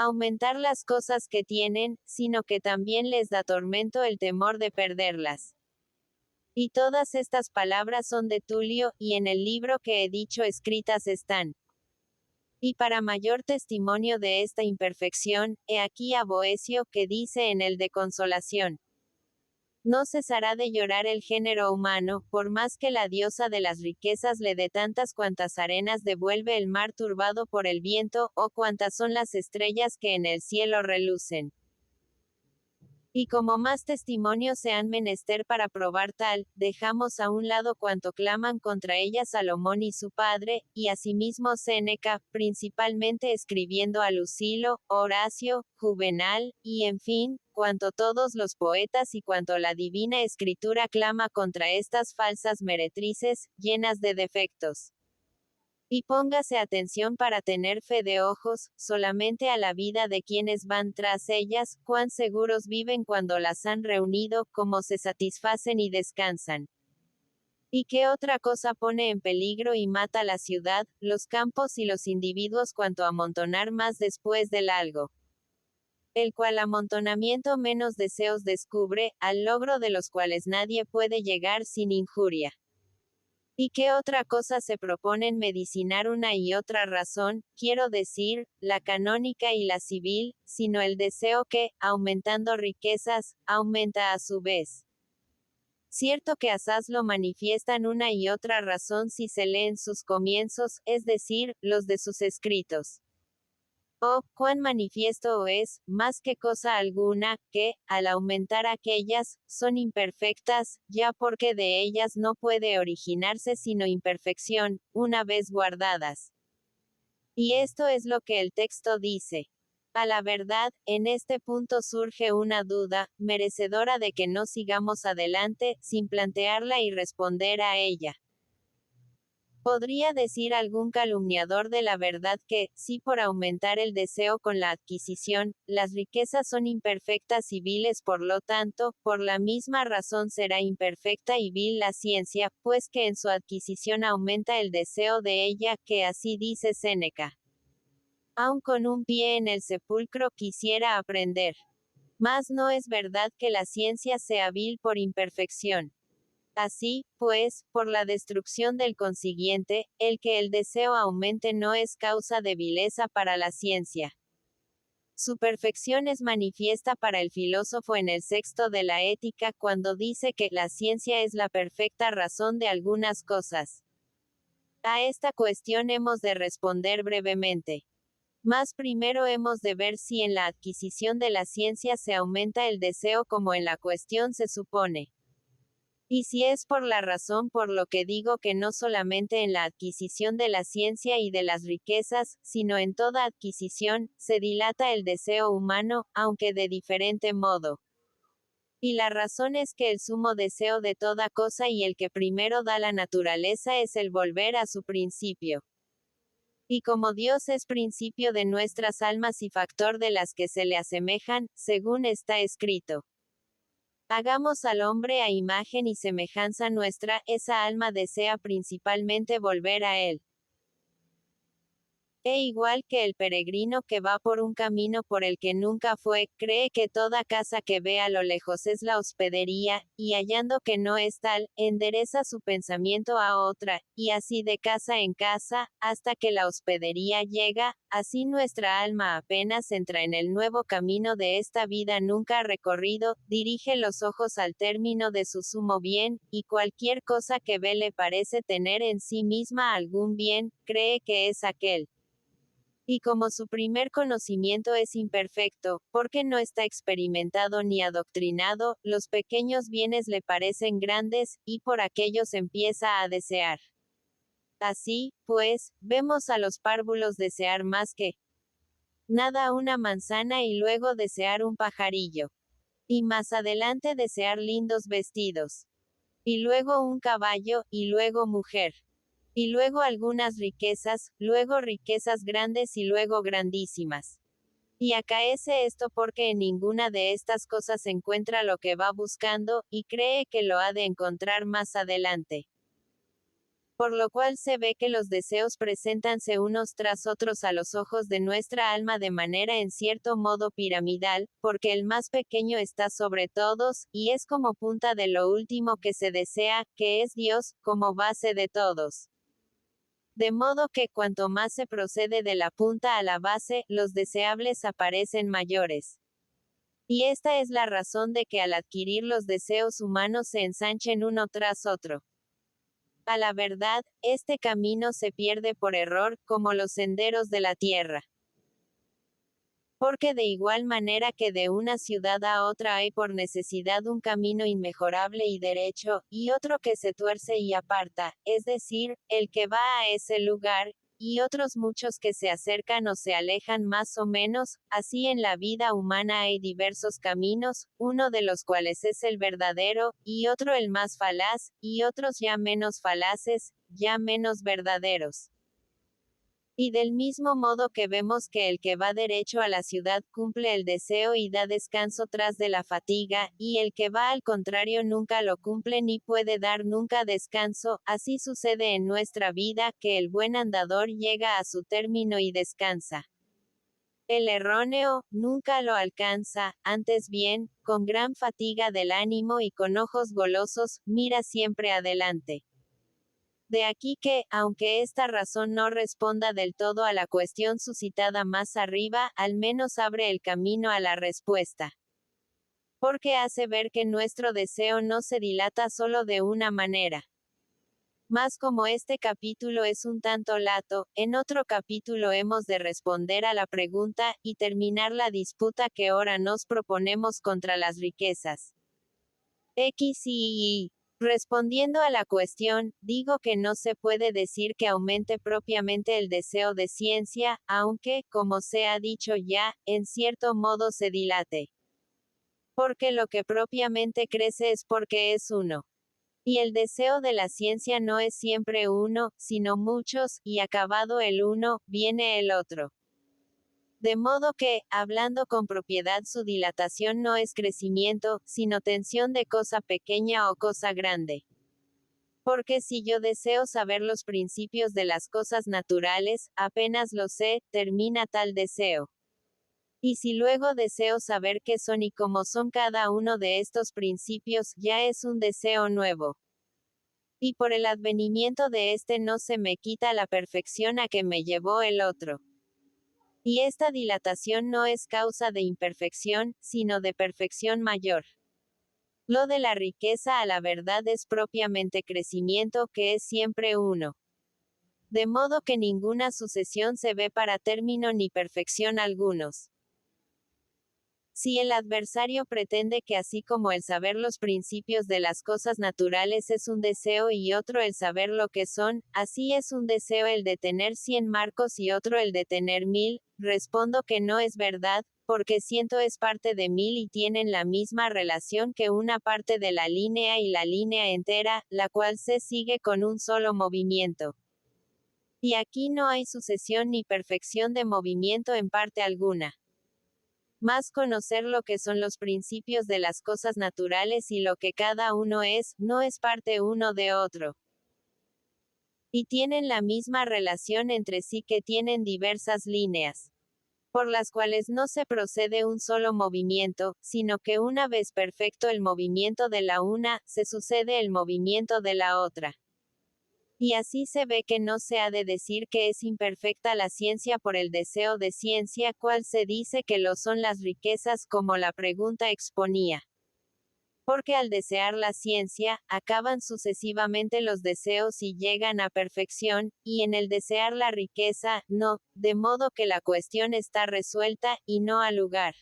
aumentar las cosas que tienen, sino que también les da tormento el temor de perderlas. Y todas estas palabras son de Tulio, y en el libro que he dicho escritas están. Y para mayor testimonio de esta imperfección, he aquí a Boecio, que dice en el de Consolación. No cesará de llorar el género humano, por más que la diosa de las riquezas le dé tantas cuantas arenas devuelve el mar turbado por el viento, o cuantas son las estrellas que en el cielo relucen. Y como más testimonios se han menester para probar tal, dejamos a un lado cuanto claman contra ella Salomón y su padre, y asimismo Séneca, principalmente escribiendo a Lucilo, Horacio, Juvenal, y en fin, cuanto todos los poetas y cuanto la divina escritura clama contra estas falsas meretrices, llenas de defectos. Y póngase atención para tener fe de ojos, solamente a la vida de quienes van tras ellas, cuán seguros viven cuando las han reunido, cómo se satisfacen y descansan. ¿Y qué otra cosa pone en peligro y mata la ciudad, los campos y los individuos cuanto amontonar más después del algo? El cual amontonamiento menos deseos descubre, al logro de los cuales nadie puede llegar sin injuria. ¿Y qué otra cosa se proponen medicinar una y otra razón, quiero decir, la canónica y la civil, sino el deseo que, aumentando riquezas, aumenta a su vez? Cierto que asaz lo manifiestan una y otra razón si se leen sus comienzos, es decir, los de sus escritos. Oh, cuán manifiesto es, más que cosa alguna, que, al aumentar aquellas, son imperfectas, ya porque de ellas no puede originarse sino imperfección, una vez guardadas. Y esto es lo que el texto dice. A la verdad, en este punto surge una duda, merecedora de que no sigamos adelante, sin plantearla y responder a ella. Podría decir algún calumniador de la verdad que, si por aumentar el deseo con la adquisición, las riquezas son imperfectas y viles, por lo tanto, por la misma razón será imperfecta y vil la ciencia, pues que en su adquisición aumenta el deseo de ella, que así dice Séneca. Aun con un pie en el sepulcro quisiera aprender. Mas no es verdad que la ciencia sea vil por imperfección. Así, pues, por la destrucción del consiguiente, el que el deseo aumente no es causa de vileza para la ciencia. Su perfección es manifiesta para el filósofo en el sexto de la Ética, cuando dice que la ciencia es la perfecta razón de algunas cosas. A esta cuestión hemos de responder brevemente. Mas primero hemos de ver si en la adquisición de la ciencia se aumenta el deseo como en la cuestión se supone. Y si es por la razón por lo que digo que no solamente en la adquisición de la ciencia y de las riquezas, sino en toda adquisición, se dilata el deseo humano, aunque de diferente modo. Y la razón es que el sumo deseo de toda cosa y el que primero da la naturaleza es el volver a su principio. Y como Dios es principio de nuestras almas y factor de las que se le asemejan, según está escrito. Hagamos al hombre a imagen y semejanza nuestra, esa alma desea principalmente volver a él. E igual que el peregrino que va por un camino por el que nunca fue, cree que toda casa que ve a lo lejos es la hospedería, y hallando que no es tal, endereza su pensamiento a otra, y así de casa en casa, hasta que la hospedería llega, así nuestra alma apenas entra en el nuevo camino de esta vida nunca recorrido, dirige los ojos al término de su sumo bien, y cualquier cosa que ve le parece tener en sí misma algún bien, cree que es aquel. Y como su primer conocimiento es imperfecto, porque no está experimentado ni adoctrinado, los pequeños bienes le parecen grandes, y por aquellos empieza a desear. Así, pues, vemos a los párvulos desear más que nada una manzana y luego desear un pajarillo. Y más adelante desear lindos vestidos. Y luego un caballo, y luego mujer. Y luego algunas riquezas, luego riquezas grandes y luego grandísimas. Y acaece esto porque en ninguna de estas cosas encuentra lo que va buscando, y cree que lo ha de encontrar más adelante. Por lo cual se ve que los deseos preséntanse unos tras otros a los ojos de nuestra alma de manera en cierto modo piramidal, porque el más pequeño está sobre todos, y es como punta de lo último que se desea, que es Dios, como base de todos. De modo que cuanto más se procede de la punta a la base, los deseables aparecen mayores. Y esta es la razón de que al adquirir los deseos humanos se ensanchen uno tras otro. A la verdad, este camino se pierde por error, como los senderos de la tierra. Porque de igual manera que de una ciudad a otra hay por necesidad un camino inmejorable y derecho, y otro que se tuerce y aparta, es decir, el que va a ese lugar, y otros muchos que se acercan o se alejan más o menos, así en la vida humana hay diversos caminos, uno de los cuales es el verdadero, y otro el más falaz, y otros ya menos falaces, ya menos verdaderos. Y del mismo modo que vemos que el que va derecho a la ciudad cumple el deseo y da descanso tras de la fatiga, y el que va al contrario nunca lo cumple ni puede dar nunca descanso, así sucede en nuestra vida, que el buen andador llega a su término y descansa. El erróneo, nunca lo alcanza, antes bien, con gran fatiga del ánimo y con ojos golosos, mira siempre adelante. De aquí que, aunque esta razón no responda del todo a la cuestión suscitada más arriba, al menos abre el camino a la respuesta. Porque hace ver que nuestro deseo no se dilata solo de una manera. Mas como este capítulo es un tanto lato, en otro capítulo hemos de responder a la pregunta, y terminar la disputa que ahora nos proponemos contra las riquezas. X y Y. Respondiendo a la cuestión, digo que no se puede decir que aumente propiamente el deseo de ciencia, aunque, como se ha dicho ya, en cierto modo se dilate. Porque lo que propiamente crece es porque es uno. Y el deseo de la ciencia no es siempre uno, sino muchos, y acabado el uno, viene el otro. De modo que, hablando con propiedad, su dilatación no es crecimiento, sino tensión de cosa pequeña o cosa grande. Porque si yo deseo saber los principios de las cosas naturales, apenas lo sé, termina tal deseo. Y si luego deseo saber qué son y cómo son cada uno de estos principios, ya es un deseo nuevo. Y por el advenimiento de este no se me quita la perfección a que me llevó el otro. Y esta dilatación no es causa de imperfección, sino de perfección mayor. Lo de la riqueza a la verdad es propiamente crecimiento, que es siempre uno. De modo que ninguna sucesión se ve para término ni perfección algunos. Si el adversario pretende que así como el saber los principios de las cosas naturales es un deseo y otro el saber lo que son, así es un deseo el de tener 100 marcos y otro el de tener 1000, respondo que no es verdad, porque 100 es parte de 1000 y tienen la misma relación que una parte de la línea y la línea entera, la cual se sigue con un solo movimiento. Y aquí no hay sucesión ni perfección de movimiento en parte alguna. Más conocer lo que son los principios de las cosas naturales y lo que cada uno es, no es parte uno de otro. Y tienen la misma relación entre sí que tienen diversas líneas, por las cuales no se procede un solo movimiento, sino que una vez perfecto el movimiento de la una, se sucede el movimiento de la otra. Y así se ve que no se ha de decir que es imperfecta la ciencia por el deseo de ciencia, cual se dice que lo son las riquezas, como la pregunta exponía. Porque al desear la ciencia, acaban sucesivamente los deseos y llegan a perfección, y en el desear la riqueza, no, de modo que la cuestión está resuelta, y no al lugar.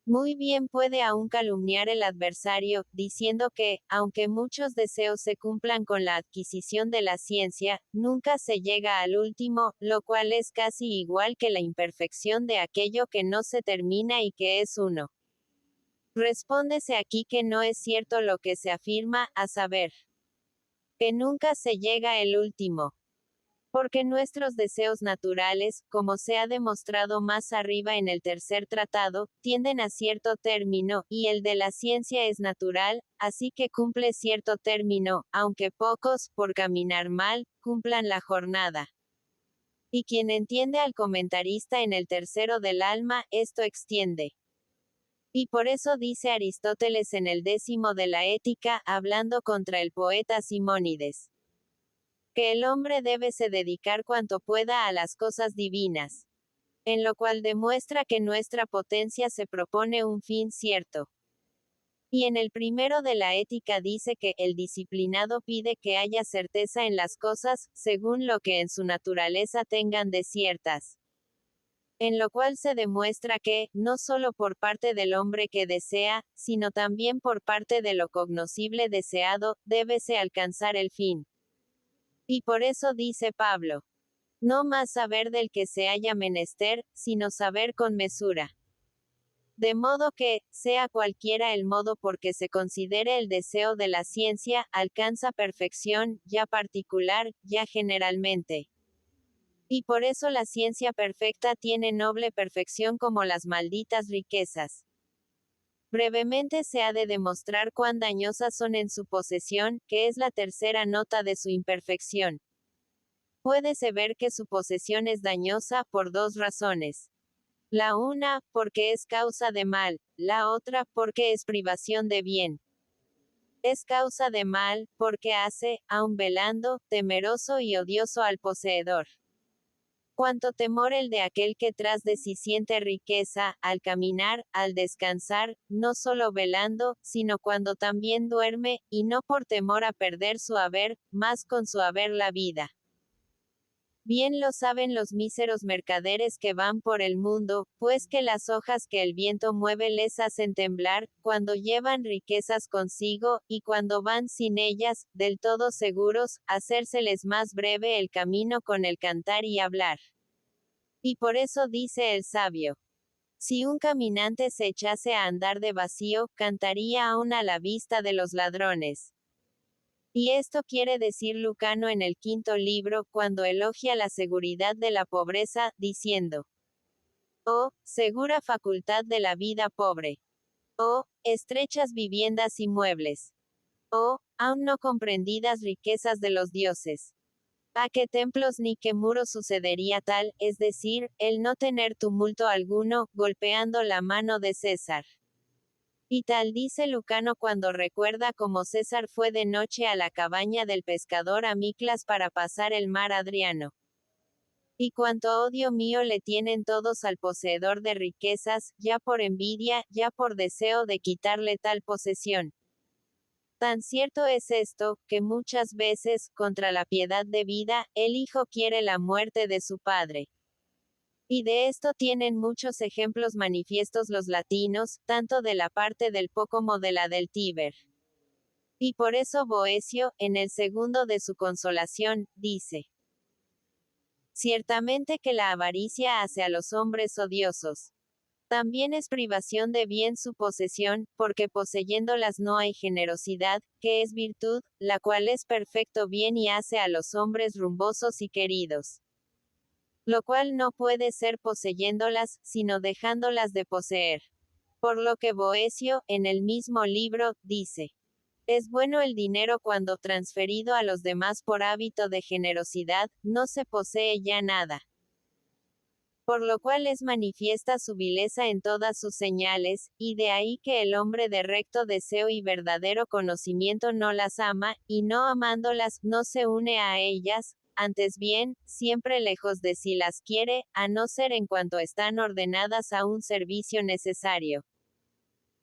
Muy bien puede aún calumniar el adversario, diciendo que, aunque muchos deseos se cumplan con la adquisición de la ciencia, nunca se llega al último, lo cual es casi igual que la imperfección de aquello que no se termina y que es uno. Respóndese aquí que no es cierto lo que se afirma, a saber, que nunca se llega el último. Porque nuestros deseos naturales, como se ha demostrado más arriba en el tercer tratado, tienden a cierto término, y el de la ciencia es natural, así que cumple cierto término, aunque pocos, por caminar mal, cumplan la jornada. Y quien entiende al comentarista en el tercero del alma, esto extiende. Y por eso dice Aristóteles en el 10 de la Ética, hablando contra el poeta Simónides, que el hombre debe se dedicar cuanto pueda a las cosas divinas, en lo cual demuestra que nuestra potencia se propone un fin cierto. Y en el primero de la Ética dice que el disciplinado pide que haya certeza en las cosas, según lo que en su naturaleza tengan de ciertas. En lo cual se demuestra que, no solo por parte del hombre que desea, sino también por parte de lo cognoscible deseado, débese alcanzar el fin. Y por eso dice Pablo, no más saber del que se haya menester, sino saber con mesura. De modo que, sea cualquiera el modo por que se considere el deseo de la ciencia, alcanza perfección, ya particular, ya generalmente. Y por eso la ciencia perfecta tiene noble perfección como las malditas riquezas. Brevemente se ha de demostrar cuán dañosas son en su posesión, que es la tercera nota de su imperfección. Puédese ver que su posesión es dañosa, por dos razones. La una, porque es causa de mal, la otra, porque es privación de bien. Es causa de mal, porque hace, aun velando, temeroso y odioso al poseedor. Cuanto temor el de aquel que tras de sí siente riqueza, al caminar, al descansar, no solo velando, sino cuando también duerme, y no por temor a perder su haber, más con su haber la vida. Bien lo saben los míseros mercaderes que van por el mundo, pues que las hojas que el viento mueve les hacen temblar, cuando llevan riquezas consigo, y cuando van sin ellas, del todo seguros, hacérseles más breve el camino con el cantar y hablar. Y por eso dice el sabio, si un caminante se echase a andar de vacío, cantaría aún a la vista de los ladrones. Y esto quiere decir Lucano en el quinto libro, cuando elogia la seguridad de la pobreza, diciendo: oh, segura facultad de la vida pobre. Oh, estrechas viviendas y muebles. Oh, aún no comprendidas riquezas de los dioses. ¿A qué templos ni qué muros sucedería tal, es decir, el no tener tumulto alguno, golpeando la mano de César? Y tal dice Lucano cuando recuerda cómo César fue de noche a la cabaña del pescador Amiclas para pasar el mar Adriano. Y cuánto odio mío le tienen todos al poseedor de riquezas, ya por envidia, ya por deseo de quitarle tal posesión. Tan cierto es esto, que muchas veces, contra la piedad de vida, el hijo quiere la muerte de su padre. Y de esto tienen muchos ejemplos manifiestos los latinos, tanto de la parte del Po como de la del Tíber. Y por eso Boecio, en el segundo de su consolación, dice: ciertamente que la avaricia hace a los hombres odiosos. También es privación de bien su posesión, porque poseyéndolas no hay generosidad, que es virtud, la cual es perfecto bien y hace a los hombres rumbosos y queridos. Lo cual no puede ser poseyéndolas, sino dejándolas de poseer. Por lo que Boecio, en el mismo libro, dice: es bueno el dinero cuando transferido a los demás por hábito de generosidad, no se posee ya nada. Por lo cual es manifiesta su vileza en todas sus señales, y de ahí que el hombre de recto deseo y verdadero conocimiento no las ama, y no amándolas, no se une a ellas, antes bien, siempre lejos de sí las quiere, a no ser en cuanto están ordenadas a un servicio necesario.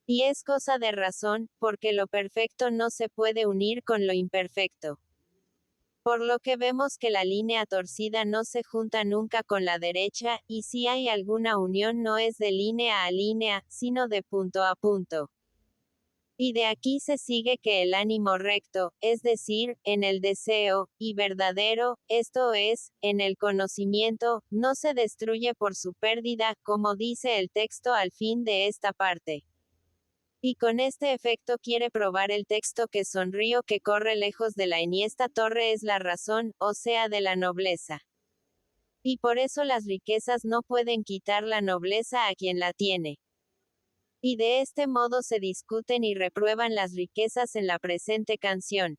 Y es cosa de razón, porque lo perfecto no se puede unir con lo imperfecto. Por lo que vemos que la línea torcida no se junta nunca con la derecha, y si hay alguna unión no es de línea a línea, sino de punto a punto. Y de aquí se sigue que el ánimo recto, es decir, en el deseo, y verdadero, esto es, en el conocimiento, no se destruye por su pérdida, como dice el texto al fin de esta parte. Y con este efecto quiere probar el texto que sonrío que corre lejos de la enhiesta torre es la razón, o sea de la nobleza. Y por eso las riquezas no pueden quitar la nobleza a quien la tiene. Y de este modo se discuten y reprueban las riquezas en la presente canción.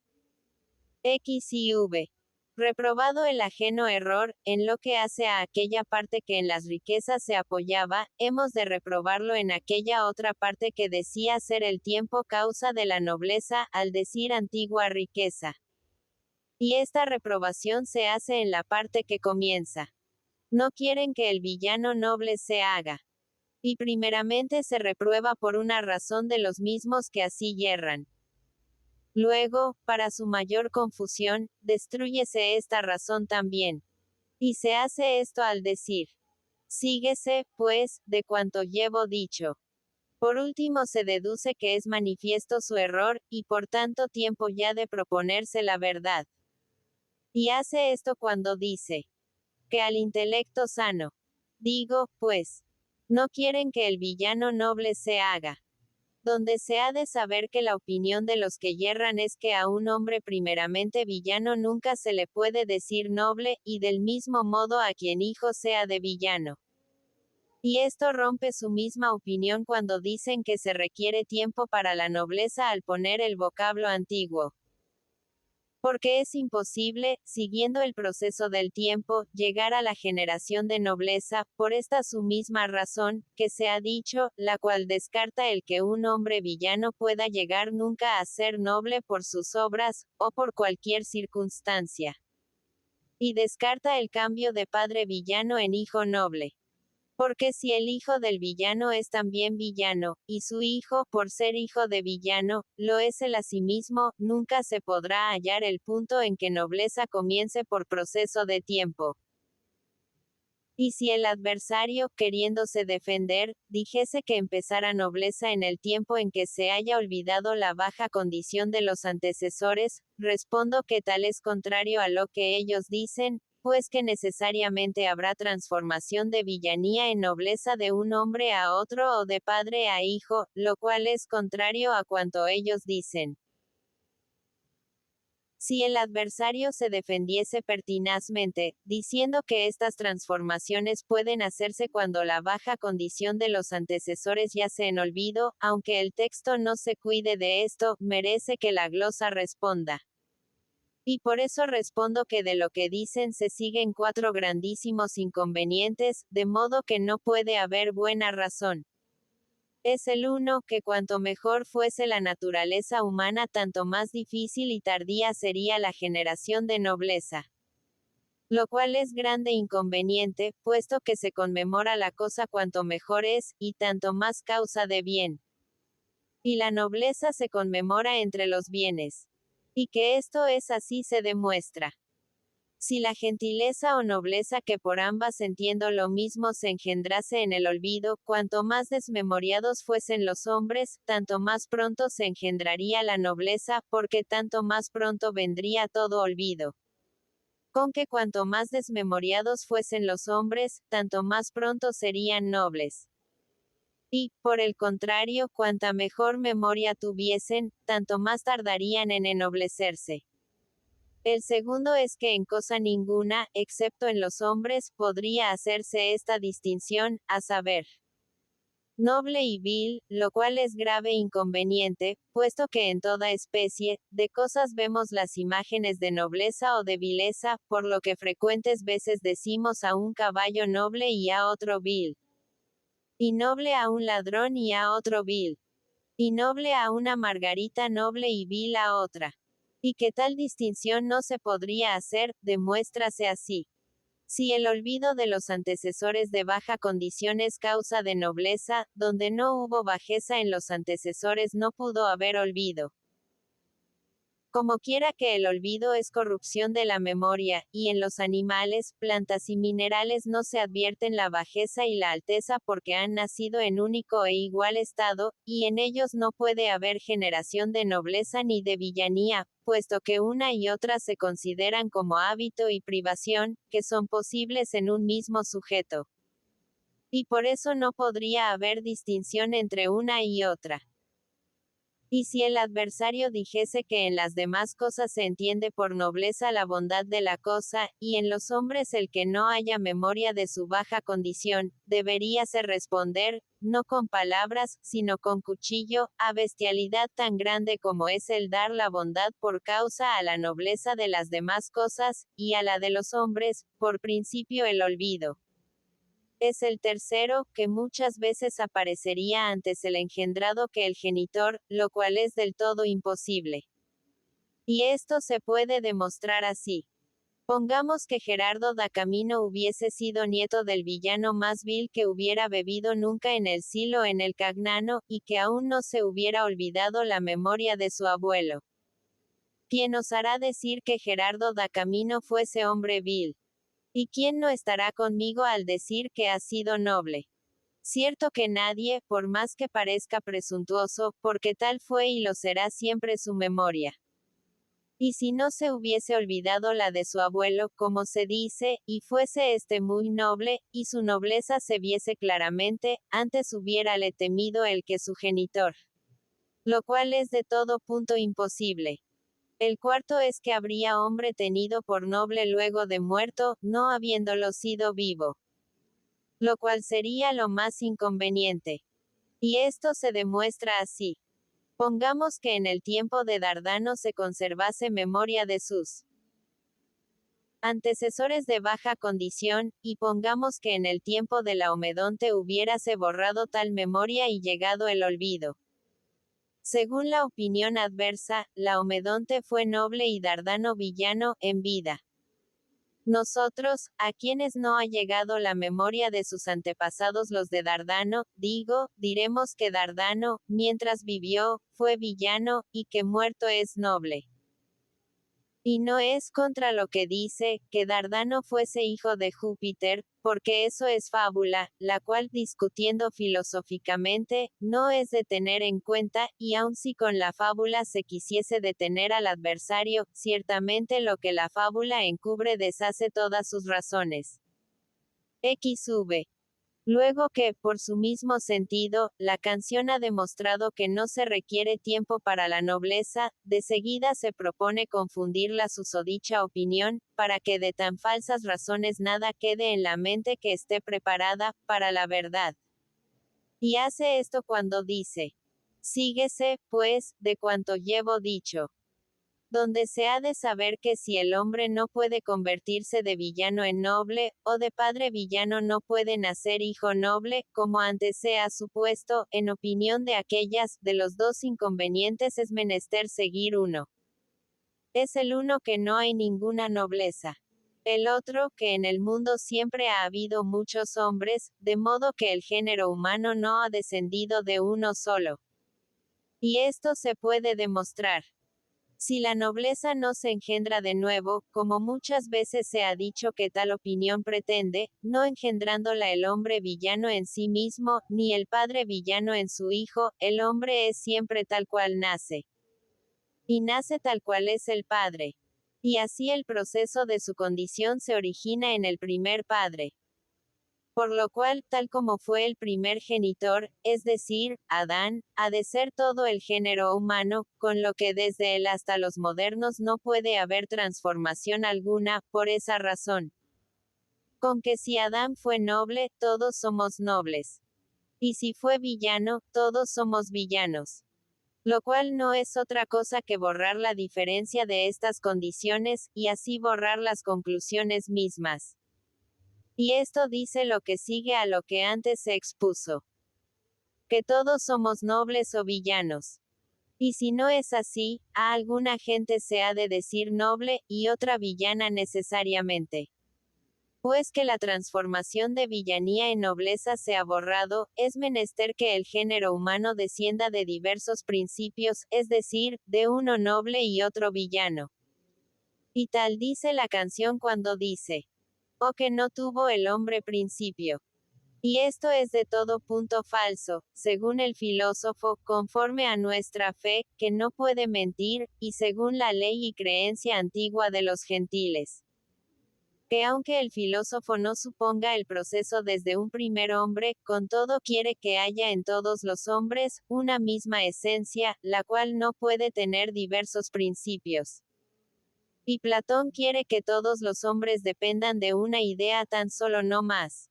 X y V. Reprobado el ajeno error, en lo que hace a aquella parte que en las riquezas se apoyaba, hemos de reprobarlo en aquella otra parte que decía ser el tiempo causa de la nobleza, al decir antigua riqueza. Y esta reprobación se hace en la parte que comienza. No quieren que el villano noble se haga. Y primeramente se reprueba por una razón de los mismos que así yerran. Luego, para su mayor confusión, destrúyese esta razón también. Y se hace esto al decir: síguese, pues, de cuanto llevo dicho. Por último se deduce que es manifiesto su error, y por tanto tiempo ya de proponerse la verdad. Y hace esto cuando dice que al intelecto sano, digo, pues, no quieren que el villano noble se haga. Donde se ha de saber que la opinión de los que yerran es que a un hombre primeramente villano nunca se le puede decir noble, y del mismo modo a quien hijo sea de villano. Y esto rompe su misma opinión cuando dicen que se requiere tiempo para la nobleza al poner el vocablo antiguo. Porque es imposible, siguiendo el proceso del tiempo, llegar a la generación de nobleza, por esta su misma razón, que se ha dicho, la cual descarta el que un hombre villano pueda llegar nunca a ser noble por sus obras, o por cualquier circunstancia. Y descarta el cambio de padre villano en hijo noble. Porque si el hijo del villano es también villano, y su hijo, por ser hijo de villano, lo es él a sí mismo, nunca se podrá hallar el punto en que nobleza comience por proceso de tiempo. Y si el adversario, queriéndose defender, dijese que empezara nobleza en el tiempo en que se haya olvidado la baja condición de los antecesores, respondo que tal es contrario a lo que ellos dicen, pues que necesariamente habrá transformación de villanía en nobleza de un hombre a otro o de padre a hijo, lo cual es contrario a cuanto ellos dicen. Si el adversario se defendiese pertinazmente, diciendo que estas transformaciones pueden hacerse cuando la baja condición de los antecesores yace en olvido, aunque el texto no se cuide de esto, merece que la glosa responda. Y por eso respondo que de lo que dicen se siguen 4 grandísimos inconvenientes, de modo que no puede haber buena razón. Es el uno, que cuanto mejor fuese la naturaleza humana tanto más difícil y tardía sería la generación de nobleza. Lo cual es grande inconveniente, puesto que se conmemora la cosa cuanto mejor es, y tanto más causa de bien. Y la nobleza se conmemora entre los bienes. Y que esto es así se demuestra. Si la gentileza o nobleza que por ambas entiendo lo mismo se engendrase en el olvido, cuanto más desmemoriados fuesen los hombres, tanto más pronto se engendraría la nobleza, porque tanto más pronto vendría todo olvido. Con que cuanto más desmemoriados fuesen los hombres, tanto más pronto serían nobles. Y, por el contrario, cuanta mejor memoria tuviesen, tanto más tardarían en ennoblecerse. El segundo es que en cosa ninguna, excepto en los hombres, podría hacerse esta distinción, a saber, noble y vil, lo cual es grave inconveniente, puesto que en toda especie de cosas vemos las imágenes de nobleza o de vileza, por lo que frecuentes veces decimos a un caballo noble y a otro vil. Y noble a un ladrón y a otro vil. Y noble a una margarita noble y vil a otra. Y que tal distinción no se podría hacer, demuéstrase así. Si el olvido de los antecesores de baja condición es causa de nobleza, donde no hubo bajeza en los antecesores no pudo haber olvido. Como quiera que el olvido es corrupción de la memoria, y en los animales, plantas y minerales no se advierten la bajeza y la alteza porque han nacido en único e igual estado, y en ellos no puede haber generación de nobleza ni de villanía, puesto que una y otra se consideran como hábito y privación, que son posibles en un mismo sujeto. Y por eso no podría haber distinción entre una y otra. Y si el adversario dijese que en las demás cosas se entiende por nobleza la bondad de la cosa, y en los hombres el que no haya memoria de su baja condición, deberíase responder, no con palabras, sino con cuchillo, a bestialidad tan grande como es el dar la bondad por causa a la nobleza de las demás cosas, y a la de los hombres, por principio el olvido. Es el tercero, que muchas veces aparecería antes el engendrado que el genitor, lo cual es del todo imposible. Y esto se puede demostrar así. Pongamos que Gerardo da Camino hubiese sido nieto del villano más vil que hubiera bebido nunca en el Silo en el Cagnano, y que aún no se hubiera olvidado la memoria de su abuelo. ¿Quién osará decir que Gerardo da Camino fuese hombre vil? ¿Y quién no estará conmigo al decir que ha sido noble? Cierto que nadie, por más que parezca presuntuoso, porque tal fue y lo será siempre su memoria. Y si no se hubiese olvidado la de su abuelo, como se dice, y fuese este muy noble, y su nobleza se viese claramente, antes hubiérale temido el que su genitor. Lo cual es de todo punto imposible. El cuarto es que habría hombre tenido por noble luego de muerto, no habiéndolo sido vivo. Lo cual sería lo más inconveniente. Y esto se demuestra así. Pongamos que en el tiempo de Dardano se conservase memoria de sus antecesores de baja condición, y pongamos que en el tiempo de Laomedonte hubiérase borrado tal memoria y llegado el olvido. Según la opinión adversa, Laomedonte fue noble y Dardano villano, en vida. Nosotros, a quienes no ha llegado la memoria de sus antepasados los de Dardano, diremos que Dardano, mientras vivió, fue villano, y que muerto es noble. Y no es contra lo que dice, que Dardano fuese hijo de Júpiter, porque eso es fábula, la cual discutiendo filosóficamente, no es de tener en cuenta, y aun si con la fábula se quisiese detener al adversario, ciertamente lo que la fábula encubre deshace todas sus razones. XV. Luego que, por su mismo sentido, la canción ha demostrado que no se requiere tiempo para la nobleza, de seguida se propone confundir la susodicha opinión, para que de tan falsas razones nada quede en la mente que esté preparada, para la verdad. Y hace esto cuando dice, síguese, pues, de cuanto llevo dicho. Donde se ha de saber que si el hombre no puede convertirse de villano en noble, o de padre villano no puede nacer hijo noble, como antes se ha supuesto, en opinión de aquellas, de los dos inconvenientes es menester seguir uno. Es el uno que no hay ninguna nobleza. El otro, que en el mundo siempre ha habido muchos hombres, de modo que el género humano no ha descendido de uno solo. Y esto se puede demostrar. Si la nobleza no se engendra de nuevo, como muchas veces se ha dicho que tal opinión pretende, no engendrándola el hombre villano en sí mismo, ni el padre villano en su hijo, el hombre es siempre tal cual nace. Y nace tal cual es el padre. Y así el proceso de su condición se origina en el primer padre. Por lo cual, tal como fue el primer genitor, es decir, Adán, ha de ser todo el género humano, con lo que desde él hasta los modernos no puede haber transformación alguna, por esa razón. Con que si Adán fue noble, todos somos nobles. Y si fue villano, todos somos villanos. Lo cual no es otra cosa que borrar la diferencia de estas condiciones, y así borrar las conclusiones mismas. Y esto dice lo que sigue a lo que antes se expuso. Que todos somos nobles o villanos. Y si no es así, a alguna gente se ha de decir noble, y otra villana necesariamente. Pues que la transformación de villanía en nobleza se ha borrado, es menester que el género humano descienda de diversos principios, es decir, de uno noble y otro villano. Y tal dice la canción cuando dice, o que no tuvo el hombre principio. Y esto es de todo punto falso, según el filósofo, conforme a nuestra fe, que no puede mentir, y según la ley y creencia antigua de los gentiles. Que aunque el filósofo no suponga el proceso desde un primer hombre, con todo quiere que haya en todos los hombres, una misma esencia, la cual no puede tener diversos principios. Y Platón quiere que todos los hombres dependan de una idea tan solo no más.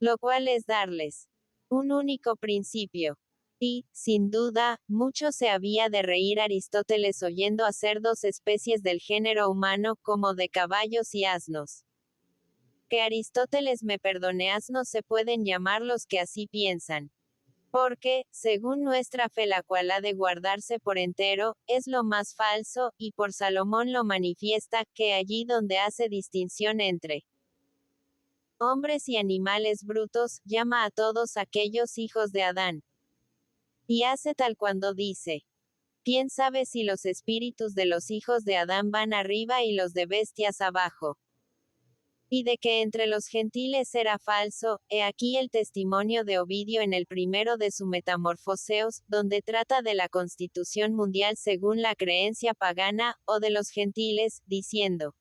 Lo cual es darles un único principio. Y, sin duda, mucho se había de reír Aristóteles oyendo hacer dos especies del género humano, como de caballos y asnos. Que Aristóteles me perdone, asnos se pueden llamar los que así piensan. Porque, según nuestra fe, la cual ha de guardarse por entero, es lo más falso, y por Salomón lo manifiesta, que allí donde hace distinción entre hombres y animales brutos, llama a todos aquellos hijos de Adán. Y hace tal cuando dice: ¿Quién sabe si los espíritus de los hijos de Adán van arriba y los de bestias abajo? Y de que entre los gentiles era falso, he aquí el testimonio de Ovidio en el primero de su Metamorfoseos, donde trata de la constitución mundial según la creencia pagana, o de los gentiles, diciendo: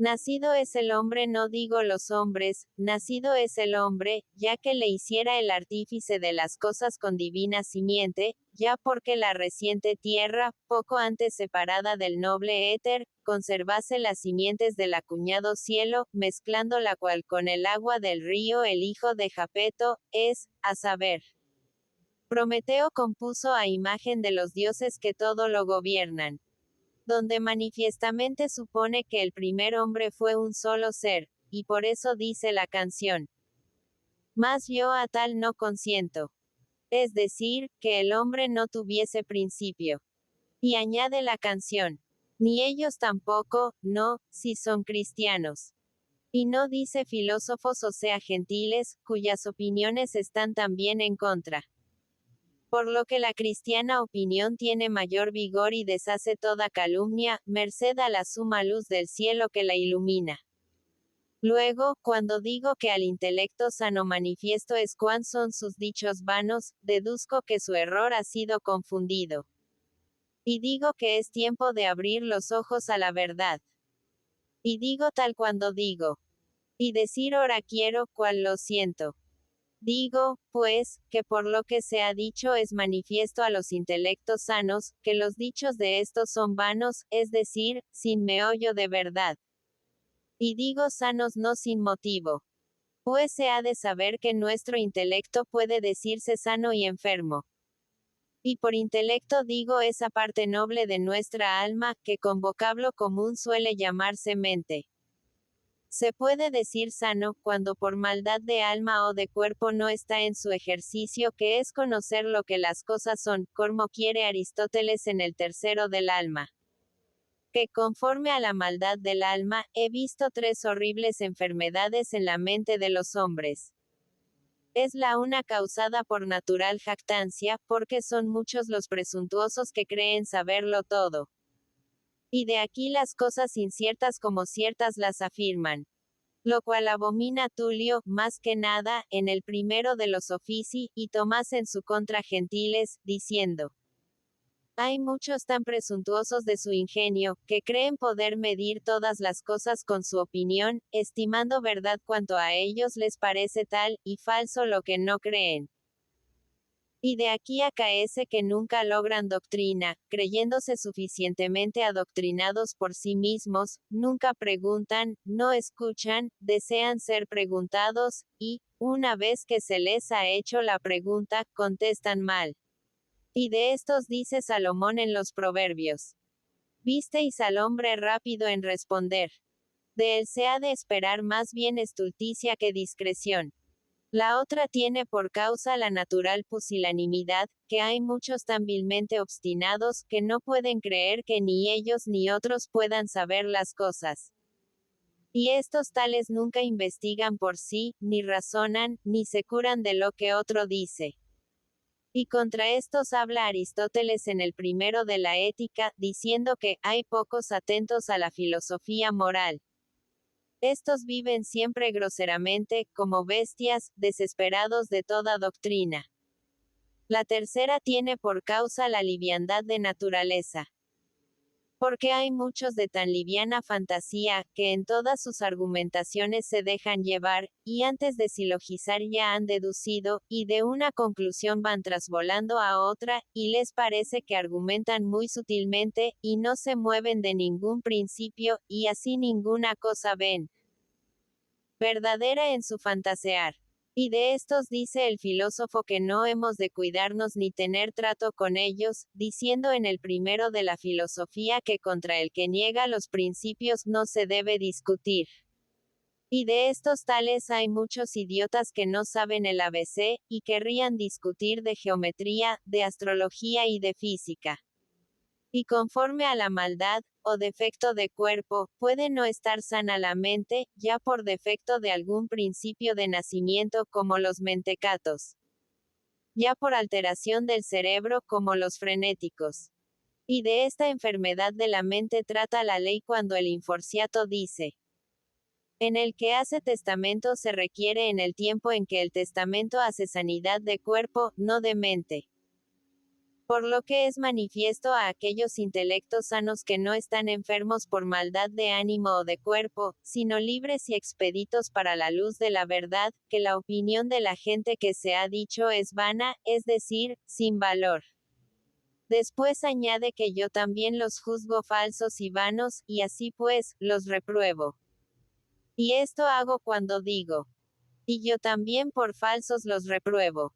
Nacido es el hombre, no digo los hombres, nacido es el hombre, ya que le hiciera el artífice de las cosas con divina simiente, ya porque la reciente tierra, poco antes separada del noble éter, conservase las simientes del acuñado cielo, mezclando la cual con el agua del río el hijo de Japeto, es, a saber, Prometeo compuso a imagen de los dioses que todo lo gobiernan, donde manifiestamente supone que el primer hombre fue un solo ser, y por eso dice la canción: Mas yo a tal no consiento. Es decir, que el hombre no tuviese principio. Y añade la canción: Ni ellos tampoco, no, si son cristianos. Y no dice filósofos o sea gentiles, cuyas opiniones están también en contra. Por lo que la cristiana opinión tiene mayor vigor y deshace toda calumnia, merced a la suma luz del cielo que la ilumina. Luego, cuando digo que al intelecto sano manifiesto es cuán son sus dichos vanos, deduzco que su error ha sido confundido. Y digo que es tiempo de abrir los ojos a la verdad. Y digo tal cuando digo. Y decir ahora quiero, cual lo siento. Digo, pues, que por lo que se ha dicho es manifiesto a los intelectos sanos, que los dichos de estos son vanos, es decir, sin meollo de verdad. Y digo sanos no sin motivo. Pues se ha de saber que nuestro intelecto puede decirse sano y enfermo. Y por intelecto digo esa parte noble de nuestra alma, que con vocablo común suele llamarse mente. Se puede decir sano, cuando por maldad de alma o de cuerpo no está en su ejercicio, que es conocer lo que las cosas son, como quiere Aristóteles en el tercero del alma. Que conforme a la maldad del alma, he visto tres horribles enfermedades en la mente de los hombres. Es la una causada por natural jactancia, porque son muchos los presuntuosos que creen saberlo todo. Y de aquí las cosas inciertas como ciertas las afirman. Lo cual abomina Tulio, más que nada, en el primero de los Ofici, y Tomás en su contra Gentiles, diciendo: Hay muchos tan presuntuosos de su ingenio, que creen poder medir todas las cosas con su opinión, estimando verdad cuanto a ellos les parece tal, y falso lo que no creen. Y de aquí acaece que nunca logran doctrina, creyéndose suficientemente adoctrinados por sí mismos, nunca preguntan, no escuchan, desean ser preguntados, y, una vez que se les ha hecho la pregunta, contestan mal. Y de estos dice Salomón en los Proverbios: Visteis al hombre rápido en responder. De él se ha de esperar más bien estulticia que discreción. La otra tiene por causa la natural pusilanimidad, que hay muchos tan vilmente obstinados, que no pueden creer que ni ellos ni otros puedan saber las cosas. Y estos tales nunca investigan por sí, ni razonan, ni se curan de lo que otro dice. Y contra estos habla Aristóteles en el primero de la Ética, diciendo que hay pocos atentos a la filosofía moral. Estos viven siempre groseramente, como bestias, desesperados de toda doctrina. La tercera tiene por causa la liviandad de naturaleza. Porque hay muchos de tan liviana fantasía, que en todas sus argumentaciones se dejan llevar, y antes de silogizar ya han deducido, y de una conclusión van trasvolando a otra, y les parece que argumentan muy sutilmente, y no se mueven de ningún principio, y así ninguna cosa ven verdadera en su fantasear. Y de estos dice el filósofo que no hemos de cuidarnos ni tener trato con ellos, diciendo en el primero de la filosofía que contra el que niega los principios no se debe discutir. Y de estos tales hay muchos idiotas que no saben el ABC, y querrían discutir de geometría, de astrología y de física. Y conforme a la maldad, o defecto de cuerpo, puede no estar sana la mente, ya por defecto de algún principio de nacimiento como los mentecatos. Ya por alteración del cerebro como los frenéticos. Y de esta enfermedad de la mente trata la ley cuando el Inforciato dice: en el que hace testamento se requiere en el tiempo en que el testamento hace sanidad de cuerpo, no de mente. Por lo que es manifiesto a aquellos intelectos sanos que no están enfermos por maldad de ánimo o de cuerpo, sino libres y expeditos para la luz de la verdad, que la opinión de la gente que se ha dicho es vana, es decir, sin valor. Después añade que yo también los juzgo falsos y vanos, y así pues, los repruebo. Y esto hago cuando digo: y yo también por falsos los repruebo.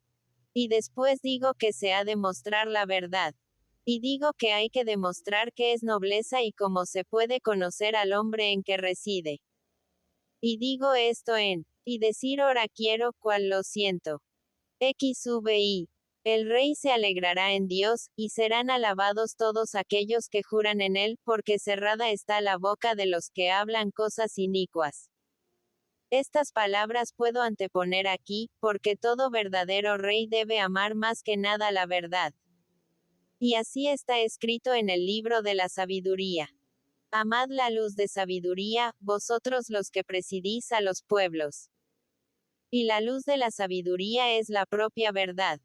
Y después digo que se ha de mostrar la verdad. Y digo que hay que demostrar qué es nobleza y cómo se puede conocer al hombre en que reside. Y digo esto y decir ora quiero, cual lo siento. XVI. El rey se alegrará en Dios, y serán alabados todos aquellos que juran en él, porque cerrada está la boca de los que hablan cosas inicuas. Estas palabras puedo anteponer aquí, porque todo verdadero rey debe amar más que nada la verdad. Y así está escrito en el libro de la sabiduría. Amad la luz de sabiduría, vosotros los que presidís a los pueblos. Y la luz de la sabiduría es la propia verdad.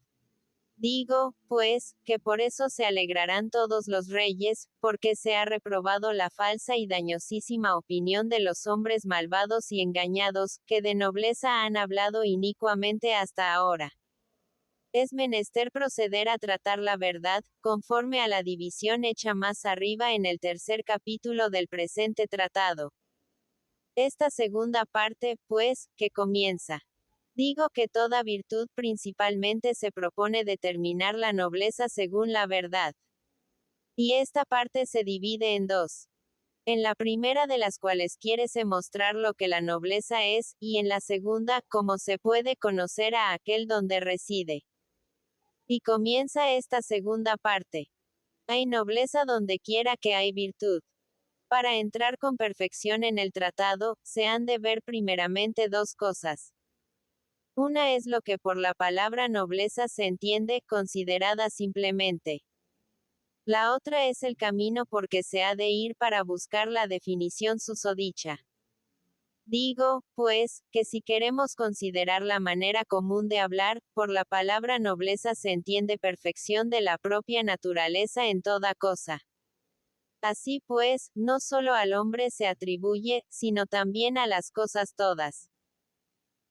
Digo, pues, que por eso se alegrarán todos los reyes, porque se ha reprobado la falsa y dañosísima opinión de los hombres malvados y engañados, que de nobleza han hablado inicuamente hasta ahora. Es menester proceder a tratar la verdad, conforme a la división hecha más arriba en el tercer capítulo del presente tratado. Esta segunda parte, pues, que comienza. Digo que toda virtud principalmente se propone determinar la nobleza según la verdad. Y esta parte se divide en dos. En la primera de las cuales quiérese mostrar lo que la nobleza es, y en la segunda, cómo se puede conocer a aquel donde reside. Y comienza esta segunda parte. Hay nobleza donde quiera que hay virtud. Para entrar con perfección en el tratado, se han de ver primeramente dos cosas. Una es lo que por la palabra nobleza se entiende, considerada simplemente. La otra es el camino por que se ha de ir para buscar la definición susodicha. Digo, pues, que si queremos considerar la manera común de hablar, por la palabra nobleza se entiende perfección de la propia naturaleza en toda cosa. Así pues, no solo al hombre se atribuye, sino también a las cosas todas.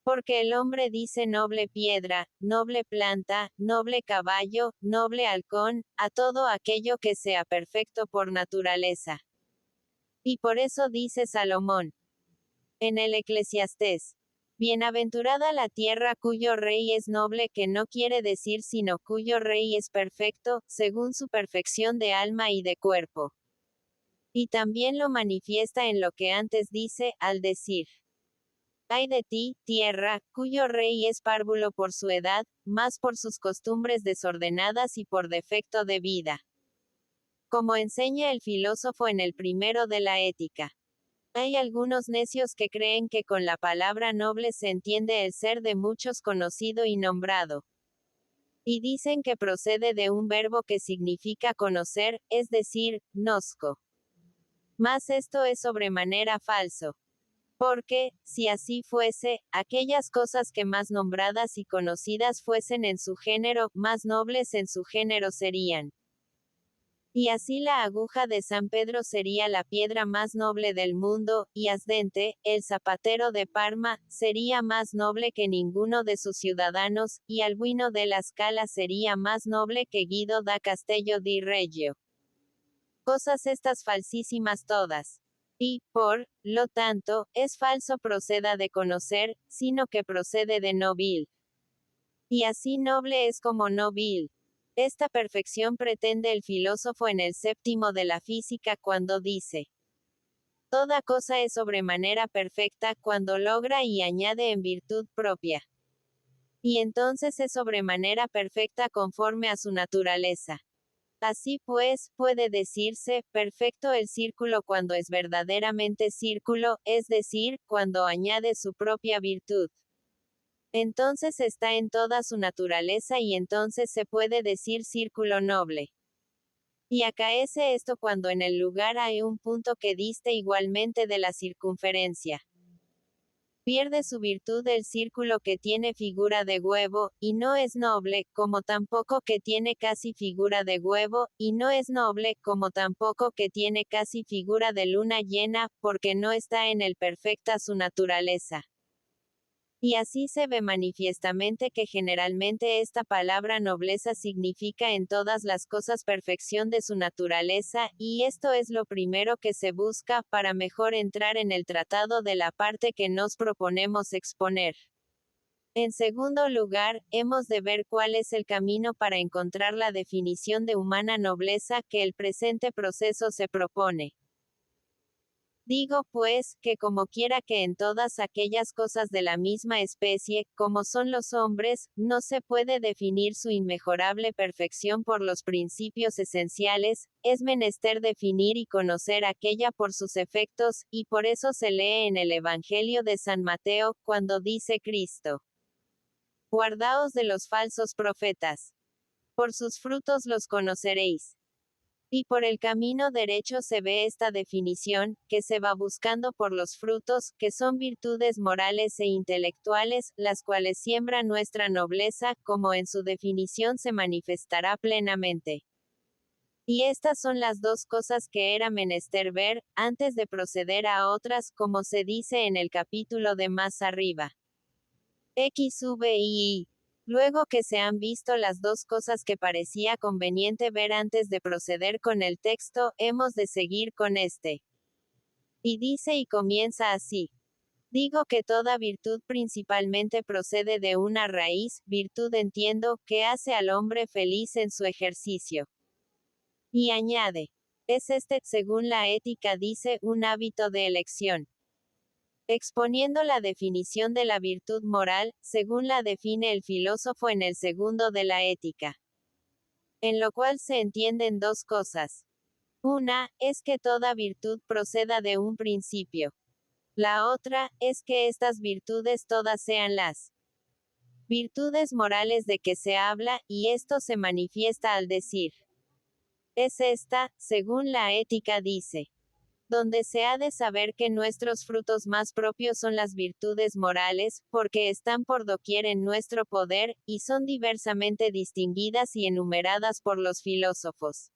Porque el hombre dice noble piedra, noble planta, noble caballo, noble halcón, a todo aquello que sea perfecto por naturaleza. Y por eso dice Salomón en el Eclesiastés: bienaventurada la tierra cuyo rey es noble, que no quiere decir sino cuyo rey es perfecto, según su perfección de alma y de cuerpo. Y también lo manifiesta en lo que antes dice, al decir: ay de ti, tierra, cuyo rey es párvulo por su edad, más por sus costumbres desordenadas y por defecto de vida. Como enseña el filósofo en el primero de la Ética. Hay algunos necios que creen que con la palabra noble se entiende el ser de muchos conocido y nombrado. Y dicen que procede de un verbo que significa conocer, es decir, nosco. Mas esto es sobremanera falso. Porque, si así fuese, aquellas cosas que más nombradas y conocidas fuesen en su género, más nobles en su género serían. Y así la aguja de San Pedro sería la piedra más noble del mundo, y Asdente, el zapatero de Parma, sería más noble que ninguno de sus ciudadanos, y Albino de la Scala sería más noble que Guido da Castello di Reggio. Cosas estas falsísimas todas. Y, por lo tanto, es falso proceda de conocer, sino que procede de no vil. Y así noble es como no vil. Esta perfección pretende el filósofo en el séptimo de la física cuando dice: toda cosa es sobremanera perfecta cuando logra y añade en virtud propia. Y entonces es sobremanera perfecta conforme a su naturaleza. Así pues, puede decirse, perfecto el círculo cuando es verdaderamente círculo, es decir, cuando añade su propia virtud. Entonces está en toda su naturaleza y entonces se puede decir círculo noble. Y acaece esto cuando en el lugar hay un punto que diste igualmente de la circunferencia. Pierde su virtud el círculo que tiene figura de huevo, y no es noble, como tampoco que tiene casi figura de huevo, y no es noble, como tampoco que tiene casi figura de luna llena, porque no está en el perfecta su naturaleza. Y así se ve manifiestamente que generalmente esta palabra nobleza significa en todas las cosas perfección de su naturaleza, y esto es lo primero que se busca, para mejor entrar en el tratado de la parte que nos proponemos exponer. En segundo lugar, hemos de ver cuál es el camino para encontrar la definición de humana nobleza que el presente proceso se propone. Digo pues, que como quiera que en todas aquellas cosas de la misma especie, como son los hombres, no se puede definir su inmejorable perfección por los principios esenciales, es menester definir y conocer aquella por sus efectos, y por eso se lee en el Evangelio de San Mateo, cuando dice Cristo: guardaos de los falsos profetas. Por sus frutos los conoceréis. Y por el camino derecho se ve esta definición, que se va buscando por los frutos, que son virtudes morales e intelectuales, las cuales siembran nuestra nobleza, como en su definición se manifestará plenamente. Y estas son las dos cosas que era menester ver, antes de proceder a otras, como se dice en el capítulo de más arriba. XVII. Luego que se han visto las dos cosas que parecía conveniente ver antes de proceder con el texto, hemos de seguir con este. Y dice y comienza así. Digo que toda virtud principalmente procede de una raíz, virtud entiendo, que hace al hombre feliz en su ejercicio. Y añade. Es este, según la ética dice, un hábito de elección. Exponiendo la definición de la virtud moral, según la define el filósofo en el segundo de la ética. En lo cual se entienden dos cosas. Una, es que toda virtud proceda de un principio. La otra, es que estas virtudes todas sean las virtudes morales de que se habla, y esto se manifiesta al decir. Es esta, según la ética dice, donde se ha de saber que nuestros frutos más propios son las virtudes morales, porque están por doquier en nuestro poder, y son diversamente distinguidas y enumeradas por los filósofos.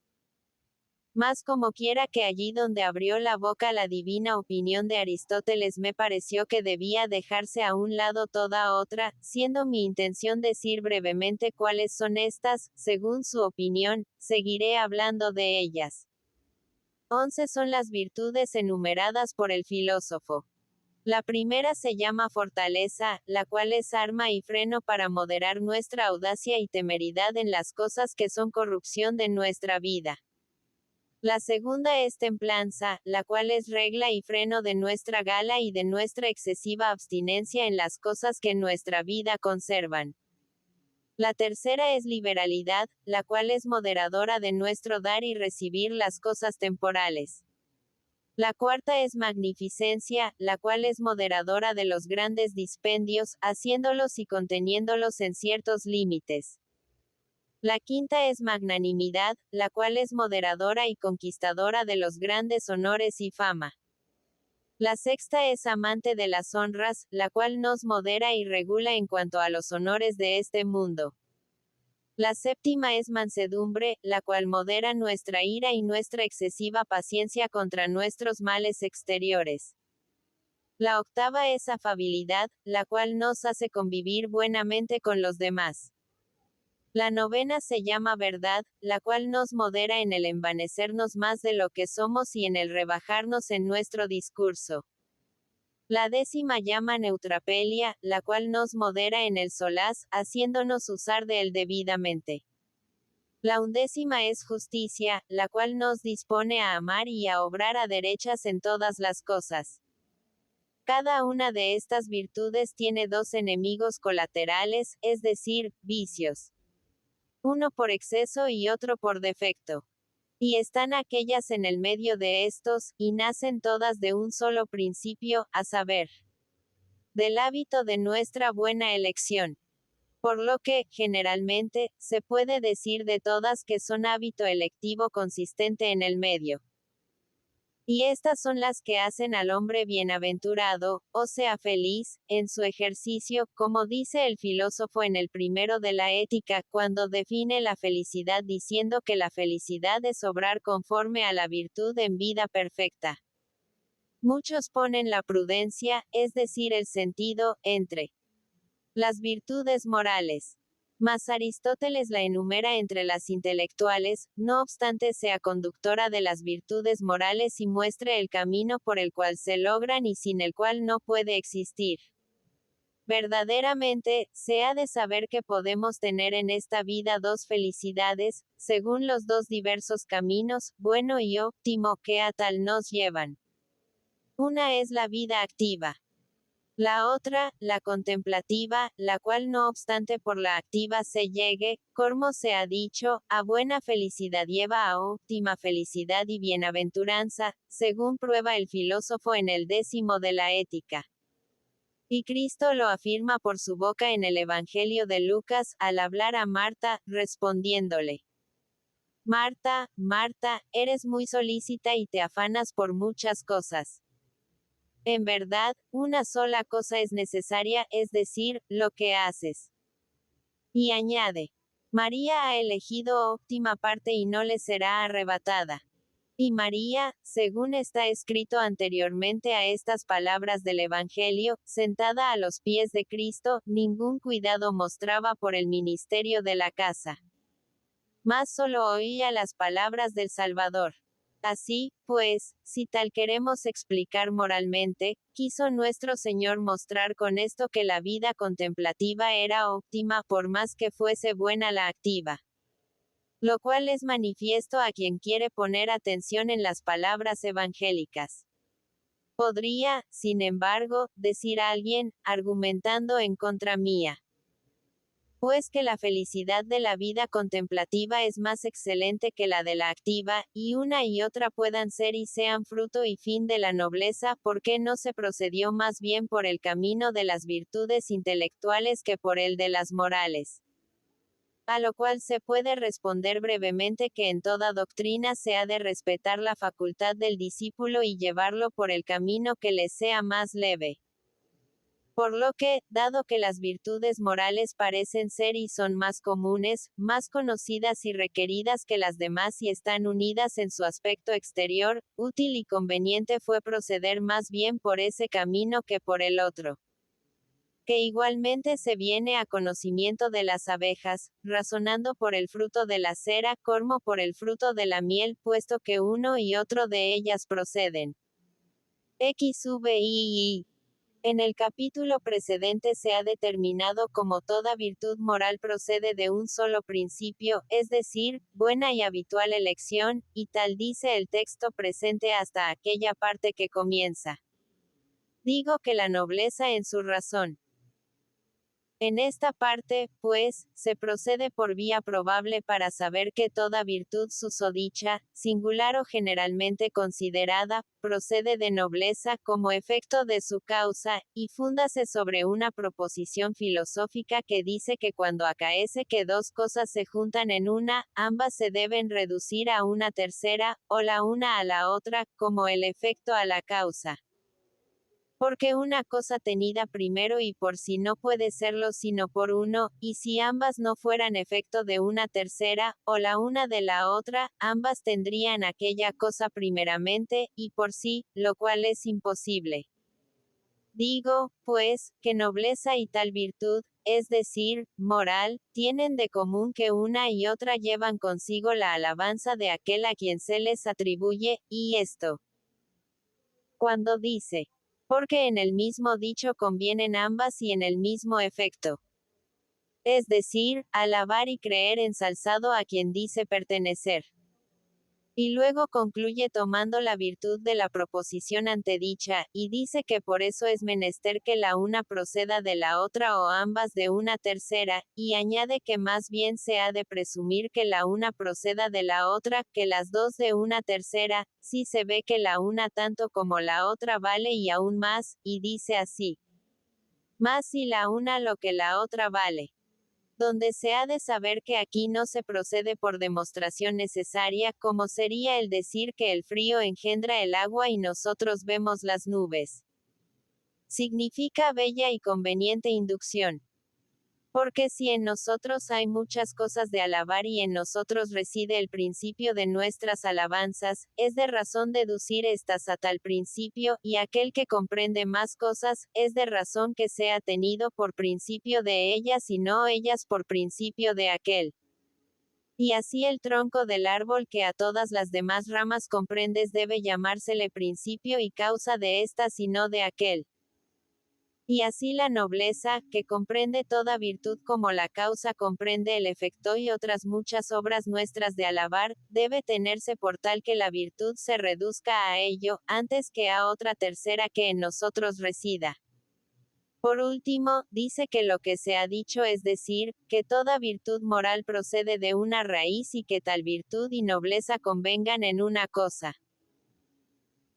Mas como quiera que allí donde abrió la boca la divina opinión de Aristóteles me pareció que debía dejarse a un lado toda otra, siendo mi intención decir brevemente cuáles son estas, según su opinión, seguiré hablando de ellas. 11 son las virtudes enumeradas por el filósofo. La primera se llama fortaleza, la cual es arma y freno para moderar nuestra audacia y temeridad en las cosas que son corrupción de nuestra vida. La segunda es templanza, la cual es regla y freno de nuestra gala y de nuestra excesiva abstinencia en las cosas que nuestra vida conservan. La tercera es liberalidad, la cual es moderadora de nuestro dar y recibir las cosas temporales. La cuarta es magnificencia, la cual es moderadora de los grandes dispendios, haciéndolos y conteniéndolos en ciertos límites. La quinta es magnanimidad, la cual es moderadora y conquistadora de los grandes honores y fama. La sexta es amante de las honras, la cual nos modera y regula en cuanto a los honores de este mundo. La séptima es mansedumbre, la cual modera nuestra ira y nuestra excesiva paciencia contra nuestros males exteriores. La octava es afabilidad, la cual nos hace convivir buenamente con los demás. La novena se llama verdad, la cual nos modera en el envanecernos más de lo que somos y en el rebajarnos en nuestro discurso. La décima llama neutrapelia, la cual nos modera en el solaz, haciéndonos usar de él debidamente. La undécima es justicia, la cual nos dispone a amar y a obrar a derechas en todas las cosas. Cada una de estas virtudes tiene dos enemigos colaterales, es decir, vicios. Uno por exceso y otro por defecto. Y están aquellas en el medio de estos, y nacen todas de un solo principio, a saber, del hábito de nuestra buena elección. Por lo que, generalmente, se puede decir de todas que son hábito electivo consistente en el medio. Y estas son las que hacen al hombre bienaventurado, o sea feliz, en su ejercicio, como dice el filósofo en el primero de la Ética, cuando define la felicidad diciendo que la felicidad es obrar conforme a la virtud en vida perfecta. Muchos ponen la prudencia, es decir, el sentido, entre las virtudes morales. Mas Aristóteles la enumera entre las intelectuales, no obstante sea conductora de las virtudes morales y muestre el camino por el cual se logran y sin el cual no puede existir. Verdaderamente, se ha de saber que podemos tener en esta vida dos felicidades, según los dos diversos caminos, bueno y óptimo, que a tal nos llevan. Una es la vida activa. La otra, la contemplativa, la cual no obstante por la activa se llegue, como se ha dicho, a buena felicidad lleva a óptima felicidad y bienaventuranza, según prueba el filósofo en el 10º de la Ética. Y Cristo lo afirma por su boca en el Evangelio de Lucas, al hablar a Marta, respondiéndole: Marta, Marta, eres muy solícita y te afanas por muchas cosas. En verdad, una sola cosa es necesaria, es decir, lo que haces. Y añade: María ha elegido óptima parte y no le será arrebatada. Y María, según está escrito anteriormente a estas palabras del Evangelio, sentada a los pies de Cristo, ningún cuidado mostraba por el ministerio de la casa. Mas solo oía las palabras del Salvador. Así, pues, si tal queremos explicar moralmente, quiso nuestro Señor mostrar con esto que la vida contemplativa era óptima por más que fuese buena la activa. Lo cual es manifiesto a quien quiere poner atención en las palabras evangélicas. Podría, sin embargo, decir alguien, argumentando en contra mía, pues que la felicidad de la vida contemplativa es más excelente que la de la activa, y una y otra puedan ser y sean fruto y fin de la nobleza, ¿por qué no se procedió más bien por el camino de las virtudes intelectuales que por el de las morales? A lo cual se puede responder brevemente que en toda doctrina se ha de respetar la facultad del discípulo y llevarlo por el camino que le sea más leve. Por lo que, dado que las virtudes morales parecen ser y son más comunes, más conocidas y requeridas que las demás y están unidas en su aspecto exterior, útil y conveniente fue proceder más bien por ese camino que por el otro. Que igualmente se viene a conocimiento de las abejas, razonando por el fruto de la cera, como por el fruto de la miel, puesto que uno y otro de ellas proceden. XVII. En el capítulo precedente se ha determinado como toda virtud moral procede de un solo principio, es decir, buena y habitual elección, y tal dice el texto presente hasta aquella parte que comienza. Digo que la nobleza en su razón. En esta parte, pues, se procede por vía probable para saber que toda virtud susodicha, singular o generalmente considerada, procede de nobleza como efecto de su causa, y fúndase sobre una proposición filosófica que dice que cuando acaece que dos cosas se juntan en una, ambas se deben reducir a una tercera, o la una a la otra, como el efecto a la causa. Porque una cosa tenida primero y por sí no puede serlo sino por uno, y si ambas no fueran efecto de una tercera, o la una de la otra, ambas tendrían aquella cosa primeramente, y por sí, lo cual es imposible. Digo, pues, que nobleza y tal virtud, es decir, moral, tienen de común que una y otra llevan consigo la alabanza de aquel a quien se les atribuye, y esto. Cuando dice, porque en el mismo dicho convienen ambas y en el mismo efecto. Es decir, alabar y creer ensalzado a quien dice pertenecer. Y luego concluye tomando la virtud de la proposición antedicha, y dice que por eso es menester que la una proceda de la otra o ambas de una tercera, y añade que más bien se ha de presumir que la una proceda de la otra, que las dos de una tercera, si se ve que la una tanto como la otra vale y aún más, y dice así. Más si la una lo que la otra vale. Donde se ha de saber que aquí no se procede por demostración necesaria, como sería el decir que el frío engendra el agua y nosotros vemos las nubes. Significa bella y conveniente inducción. Porque si en nosotros hay muchas cosas de alabar y en nosotros reside el principio de nuestras alabanzas, es de razón deducir estas a tal principio, y aquel que comprende más cosas, es de razón que sea tenido por principio de ellas y no ellas por principio de aquel. Y así el tronco del árbol que a todas las demás ramas comprendes debe llamársele principio y causa de estas y no de aquel. Y así la nobleza, que comprende toda virtud como la causa comprende el efecto y otras muchas obras nuestras de alabar, debe tenerse por tal que la virtud se reduzca a ello, antes que a otra tercera que en nosotros resida. Por último, dice que lo que se ha dicho es decir, que toda virtud moral procede de una raíz y que tal virtud y nobleza convengan en una cosa.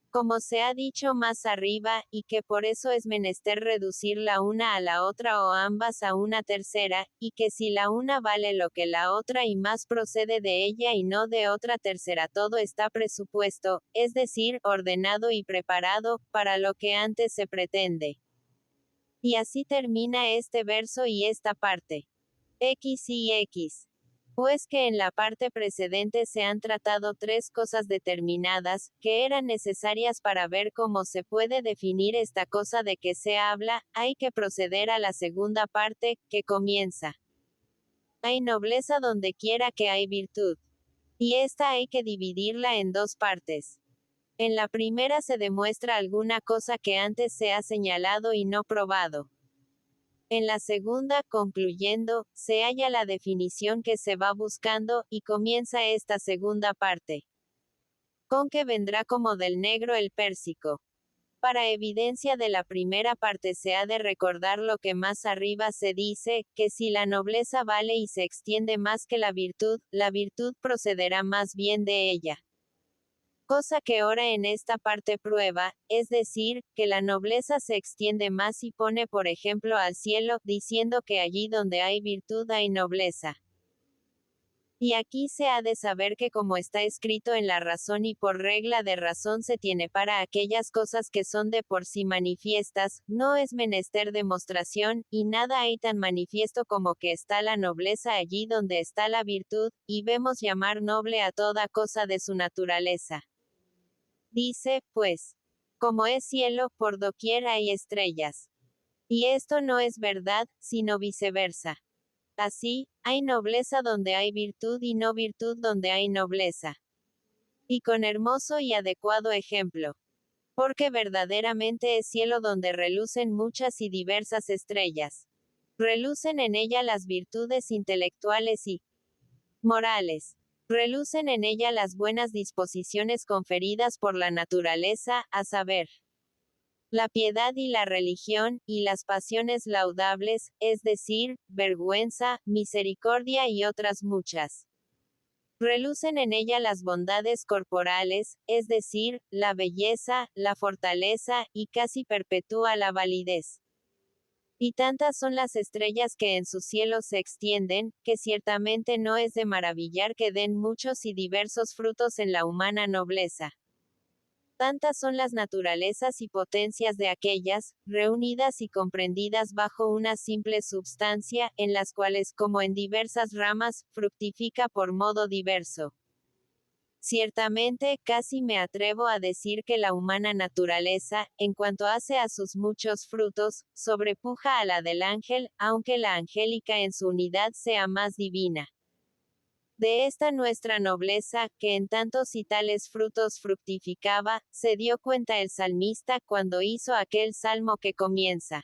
Como se ha dicho más arriba, y que por eso es menester reducir la una a la otra o ambas a una tercera, y que si la una vale lo que la otra y más procede de ella y no de otra tercera, todo está presupuesto, es decir, ordenado y preparado, para lo que antes se pretende. Y así termina este verso y esta parte. X y X. Pues que en la parte precedente se han tratado tres cosas determinadas, que eran necesarias para ver cómo se puede definir esta cosa de que se habla, hay que proceder a la segunda parte, que comienza. Hay nobleza donde quiera que hay virtud. Y esta hay que dividirla en dos partes. En la primera se demuestra alguna cosa que antes se ha señalado y no probado. En la segunda, concluyendo, se halla la definición que se va buscando, y comienza esta segunda parte. Con que vendrá como del negro el pérsico. Para evidencia de la primera parte se ha de recordar lo que más arriba se dice, que si la nobleza vale y se extiende más que la virtud procederá más bien de ella. Cosa que ora en esta parte prueba, es decir, que la nobleza se extiende más y pone por ejemplo al cielo, diciendo que allí donde hay virtud hay nobleza. Y aquí se ha de saber que como está escrito en la razón y por regla de razón se tiene para aquellas cosas que son de por sí manifiestas, no es menester demostración, y nada hay tan manifiesto como que está la nobleza allí donde está la virtud, y vemos llamar noble a toda cosa de su naturaleza. Dice, pues, como es cielo, por doquier hay estrellas. Y esto no es verdad, sino viceversa. Así, hay nobleza donde hay virtud y no virtud donde hay nobleza. Y con hermoso y adecuado ejemplo. Porque verdaderamente es cielo donde relucen muchas y diversas estrellas. Relucen en ella las virtudes intelectuales y morales. Relucen en ella las buenas disposiciones conferidas por la naturaleza, a saber, la piedad y la religión, y las pasiones laudables, es decir, vergüenza, misericordia y otras muchas. Relucen en ella las bondades corporales, es decir, la belleza, la fortaleza, y casi perpetúa la validez. Y tantas son las estrellas que en su cielo se extienden, que ciertamente no es de maravillar que den muchos y diversos frutos en la humana nobleza. Tantas son las naturalezas y potencias de aquellas, reunidas y comprendidas bajo una simple substancia, en las cuales, como en diversas ramas, fructifica por modo diverso. Ciertamente, casi me atrevo a decir que la humana naturaleza, en cuanto hace a sus muchos frutos, sobrepuja a la del ángel, aunque la angélica en su unidad sea más divina. De esta nuestra nobleza, que en tantos y tales frutos fructificaba, se dio cuenta el salmista cuando hizo aquel salmo que comienza: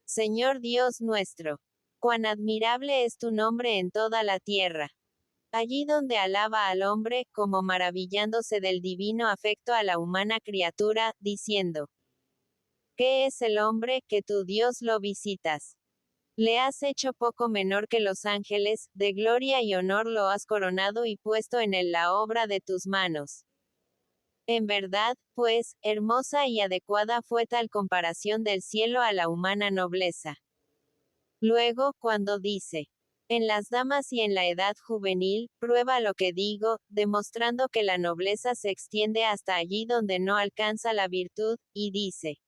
Señor Dios nuestro, cuán admirable es tu nombre en toda la tierra. Allí donde alaba al hombre, como maravillándose del divino afecto a la humana criatura, diciendo: ¿Qué es el hombre, que tú Dios lo visitas? Le has hecho poco menor que los ángeles, de gloria y honor lo has coronado y puesto en él la obra de tus manos. En verdad, pues, hermosa y adecuada fue tal comparación del cielo a la humana nobleza. Luego, cuando dice: en las damas y en la edad juvenil, prueba lo que digo, demostrando que la nobleza se extiende hasta allí donde no alcanza la virtud, y dice: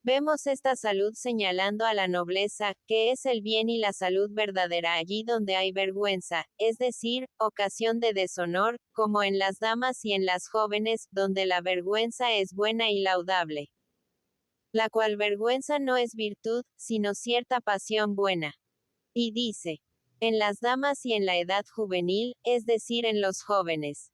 vemos esta salud señalando a la nobleza, que es el bien y la salud verdadera allí donde hay vergüenza, es decir, ocasión de deshonor, como en las damas y en las jóvenes, donde la vergüenza es buena y laudable. La cual vergüenza no es virtud, sino cierta pasión buena. Y dice: en las damas y en la edad juvenil, es decir, en los jóvenes.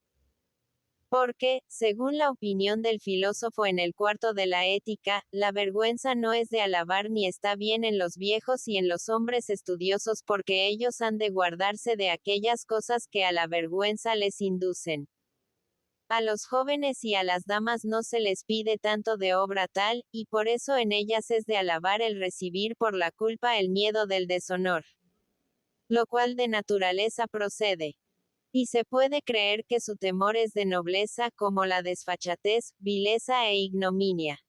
Porque, según la opinión del filósofo en el cuarto de la Ética, la vergüenza no es de alabar ni está bien en los viejos y en los hombres estudiosos porque ellos han de guardarse de aquellas cosas que a la vergüenza les inducen. A los jóvenes y a las damas no se les pide tanto de obra tal, y por eso en ellas es de alabar el recibir por la culpa el miedo del deshonor. Lo cual de naturaleza procede. Y se puede creer que su temor es de nobleza como la desfachatez, vileza e ignominia.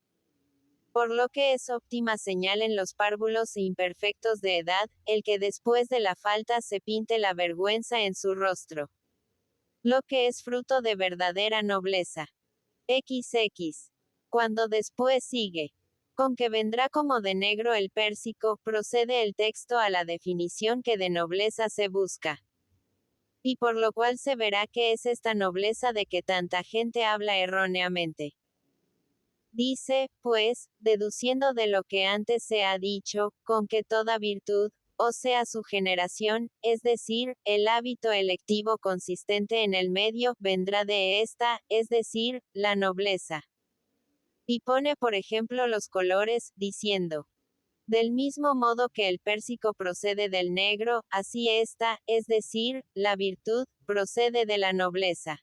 Por lo que es óptima señal en los párvulos e imperfectos de edad, el que después de la falta se pinte la vergüenza en su rostro. Lo que es fruto de verdadera nobleza. XX. Cuando después sigue: con que vendrá como de negro el pérsico, procede el texto a la definición que de nobleza se busca. Y por lo cual se verá que es esta nobleza de que tanta gente habla erróneamente. Dice, pues, deduciendo de lo que antes se ha dicho, con que toda virtud, o sea su generación, es decir, el hábito electivo consistente en el medio, vendrá de esta, es decir, la nobleza. Y pone por ejemplo los colores, diciendo: del mismo modo que el pérsico procede del negro, así esta, es decir, la virtud, procede de la nobleza.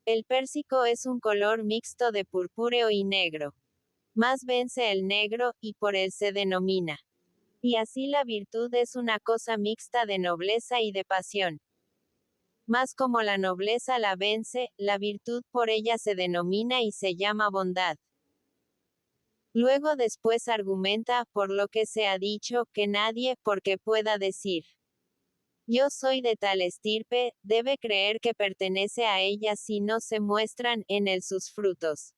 El pérsico es un color mixto de purpúreo y negro. Más vence el negro, y por él se denomina. Y así la virtud es una cosa mixta de nobleza y de pasión. Mas como la nobleza la vence, la virtud por ella se denomina y se llama bondad. Luego después argumenta, por lo que se ha dicho, que nadie, porque pueda decir: yo soy de tal estirpe, debe creer que pertenece a ella si no se muestran en él sus frutos.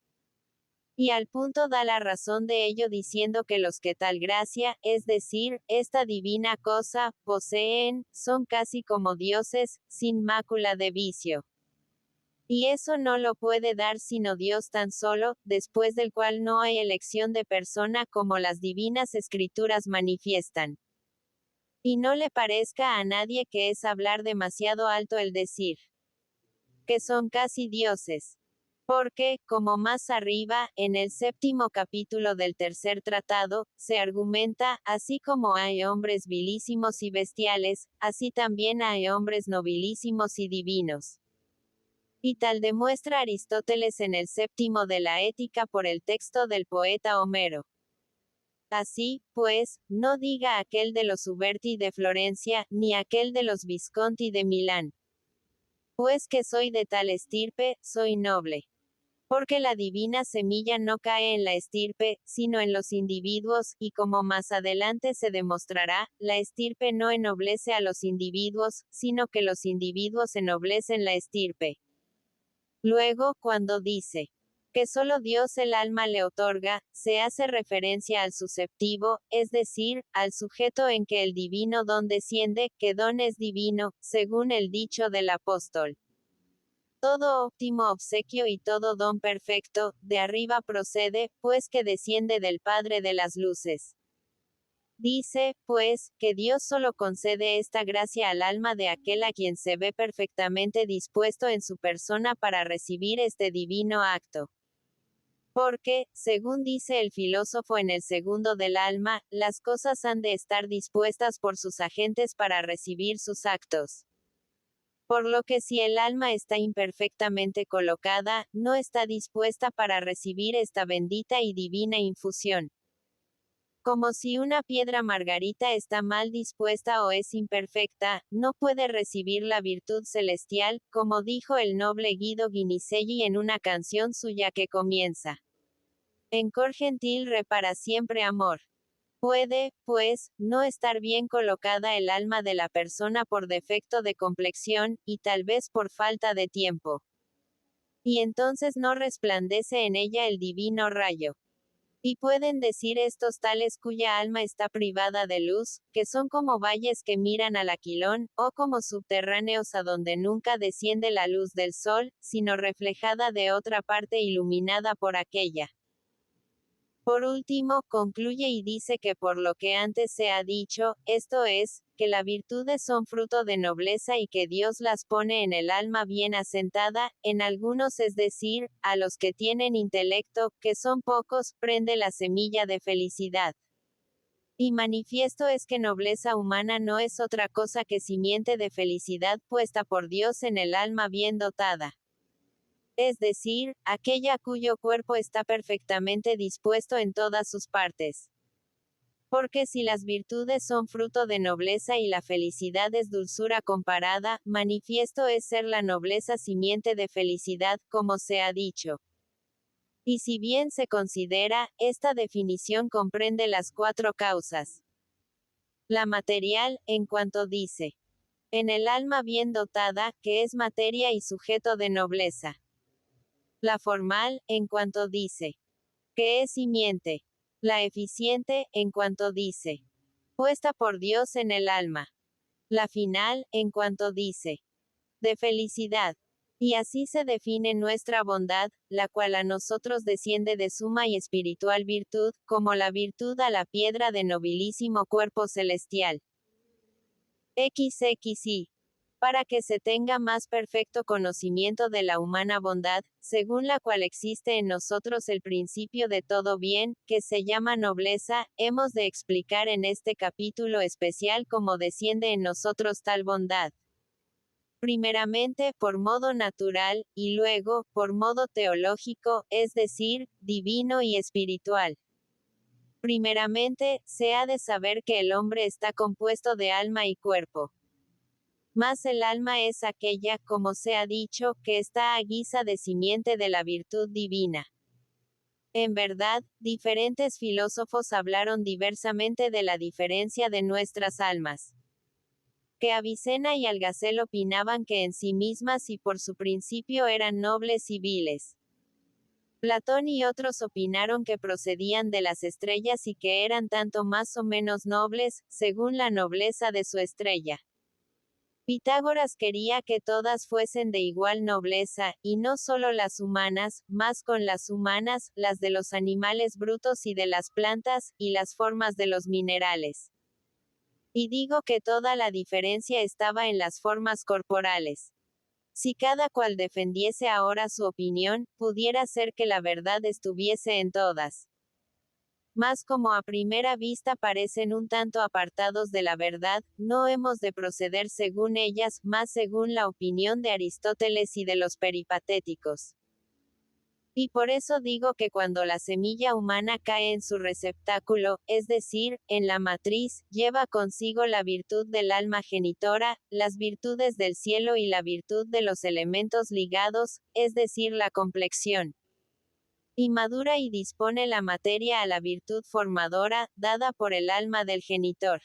Y al punto da la razón de ello diciendo que los que tal gracia, es decir, esta divina cosa, poseen, son casi como dioses, sin mácula de vicio. Y eso no lo puede dar sino Dios tan solo, después del cual no hay elección de persona como las divinas escrituras manifiestan. Y no le parezca a nadie que es hablar demasiado alto el decir que son casi dioses. Porque, como más arriba, en el 7º capítulo del tercer tratado, se argumenta, así como hay hombres vilísimos y bestiales, así también hay hombres nobilísimos y divinos. Y tal demuestra Aristóteles en el 7º de la Ética por el texto del poeta Homero. Así, pues, no diga aquel de los Uberti de Florencia, ni aquel de los Visconti de Milán. Pues que soy de tal estirpe, soy noble. Porque la divina semilla no cae en la estirpe, sino en los individuos, y como más adelante se demostrará, la estirpe no ennoblece a los individuos, sino que los individuos ennoblecen la estirpe. Luego, cuando dice que solo Dios el alma le otorga, se hace referencia al susceptivo, es decir, al sujeto en que el divino don desciende, que don es divino, según el dicho del apóstol. Todo óptimo obsequio y todo don perfecto, de arriba procede, pues que desciende del Padre de las luces. Dice, pues, que Dios solo concede esta gracia al alma de aquel a quien se ve perfectamente dispuesto en su persona para recibir este divino acto. Porque, según dice el filósofo en el segundo del alma, las cosas han de estar dispuestas por sus agentes para recibir sus actos. Por lo que si el alma está imperfectamente colocada, no está dispuesta para recibir esta bendita y divina infusión. Como si una piedra margarita está mal dispuesta o es imperfecta, no puede recibir la virtud celestial, como dijo el noble Guido Guinizelli en una canción suya que comienza. En cor gentil repara siempre amor. Puede, pues, no estar bien colocada el alma de la persona por defecto de complexión, y tal vez por falta de tiempo. Y entonces no resplandece en ella el divino rayo. Y pueden decir estos tales cuya alma está privada de luz, que son como valles que miran al aquilón, o como subterráneos a donde nunca desciende la luz del sol, sino reflejada de otra parte iluminada por aquella. Por último, concluye y dice que por lo que antes se ha dicho, esto es, que las virtudes son fruto de nobleza y que Dios las pone en el alma bien asentada, en algunos es decir, a los que tienen intelecto, que son pocos, prende la semilla de felicidad. Y manifiesto es que nobleza humana no es otra cosa que simiente de felicidad puesta por Dios en el alma bien dotada. Es decir, aquella cuyo cuerpo está perfectamente dispuesto en todas sus partes. Porque si las virtudes son fruto de nobleza y la felicidad es dulzura comparada, manifiesto es ser la nobleza simiente de felicidad, como se ha dicho. Y si bien se considera, esta definición comprende las cuatro causas. La material, en cuanto dice, en el alma bien dotada, que es materia y sujeto de nobleza. La formal, en cuanto dice, que es simiente. La eficiente, en cuanto dice, puesta por Dios en el alma. La final, en cuanto dice, de felicidad. Y así se define nuestra bondad, la cual a nosotros desciende de suma y espiritual virtud, como la virtud a la piedra de nobilísimo cuerpo celestial. XXI. Para que se tenga más perfecto conocimiento de la humana bondad, según la cual existe en nosotros el principio de todo bien, que se llama nobleza, hemos de explicar en este capítulo especial cómo desciende en nosotros tal bondad. Primeramente, por modo natural, y luego, por modo teológico, es decir, divino y espiritual. Primeramente, se ha de saber que el hombre está compuesto de alma y cuerpo. Mas el alma es aquella, como se ha dicho, que está a guisa de simiente de la virtud divina. En verdad, diferentes filósofos hablaron diversamente de la diferencia de nuestras almas. Que Avicena y Algazel opinaban que en sí mismas y por su principio eran nobles y viles. Platón y otros opinaron que procedían de las estrellas y que eran tanto más o menos nobles, según la nobleza de su estrella. Pitágoras quería que todas fuesen de igual nobleza, y no solo las humanas, mas con las humanas, las de los animales brutos y de las plantas, y las formas de los minerales. Y digo que toda la diferencia estaba en las formas corporales. Si cada cual defendiese ahora su opinión, pudiera ser que la verdad estuviese en todas. Mas como a primera vista parecen un tanto apartados de la verdad, no hemos de proceder según ellas, mas según la opinión de Aristóteles y de los peripatéticos. Y por eso digo que cuando la semilla humana cae en su receptáculo, es decir, en la matriz, lleva consigo la virtud del alma genitora, las virtudes del cielo y la virtud de los elementos ligados, es decir, la complexión. Y madura y dispone la materia a la virtud formadora, dada por el alma del genitor.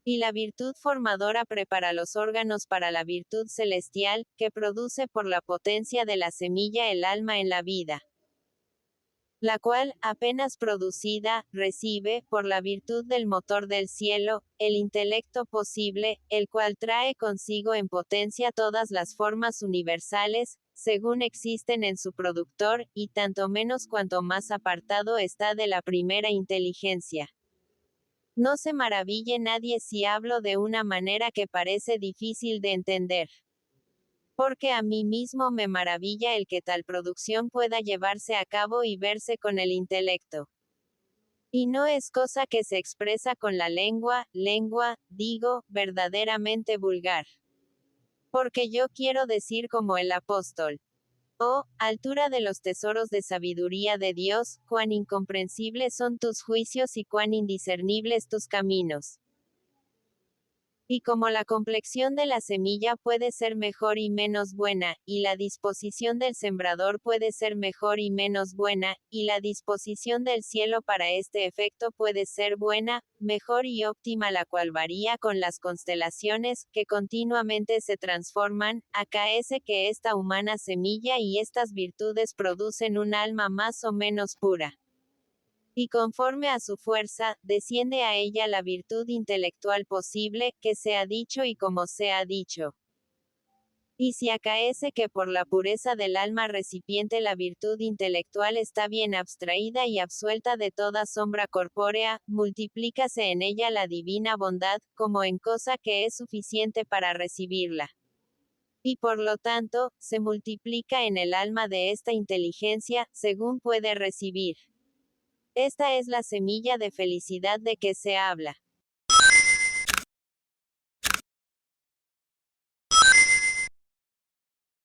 Y la virtud formadora prepara los órganos para la virtud celestial, que produce por la potencia de la semilla el alma en la vida, la cual, apenas producida, recibe, por la virtud del motor del cielo, el intelecto posible, el cual trae consigo en potencia todas las formas universales, según existen en su productor, y tanto menos cuanto más apartado está de la primera inteligencia. No se maraville nadie si hablo de una manera que parece difícil de entender. Porque a mí mismo me maravilla el que tal producción pueda llevarse a cabo y verse con el intelecto. Y no es cosa que se expresa con la lengua, digo, verdaderamente vulgar. Porque yo quiero decir como el apóstol. Oh, altura de los tesoros de sabiduría de Dios, cuán incomprensibles son tus juicios y cuán indiscernibles tus caminos. Y como la complexión de la semilla puede ser mejor y menos buena, y la disposición del sembrador puede ser mejor y menos buena, y la disposición del cielo para este efecto puede ser buena, mejor y óptima, la cual varía con las constelaciones, que continuamente se transforman, acaece que esta humana semilla y estas virtudes producen un alma más o menos pura. Y conforme a su fuerza, desciende a ella la virtud intelectual posible, que se ha dicho y como se ha dicho. Y si acaece que por la pureza del alma recipiente la virtud intelectual está bien abstraída y absuelta de toda sombra corpórea, multiplícase en ella la divina bondad, como en cosa que es suficiente para recibirla. Y por lo tanto, se multiplica en el alma de esta inteligencia, según puede recibir. Esta es la semilla de felicidad de que se habla.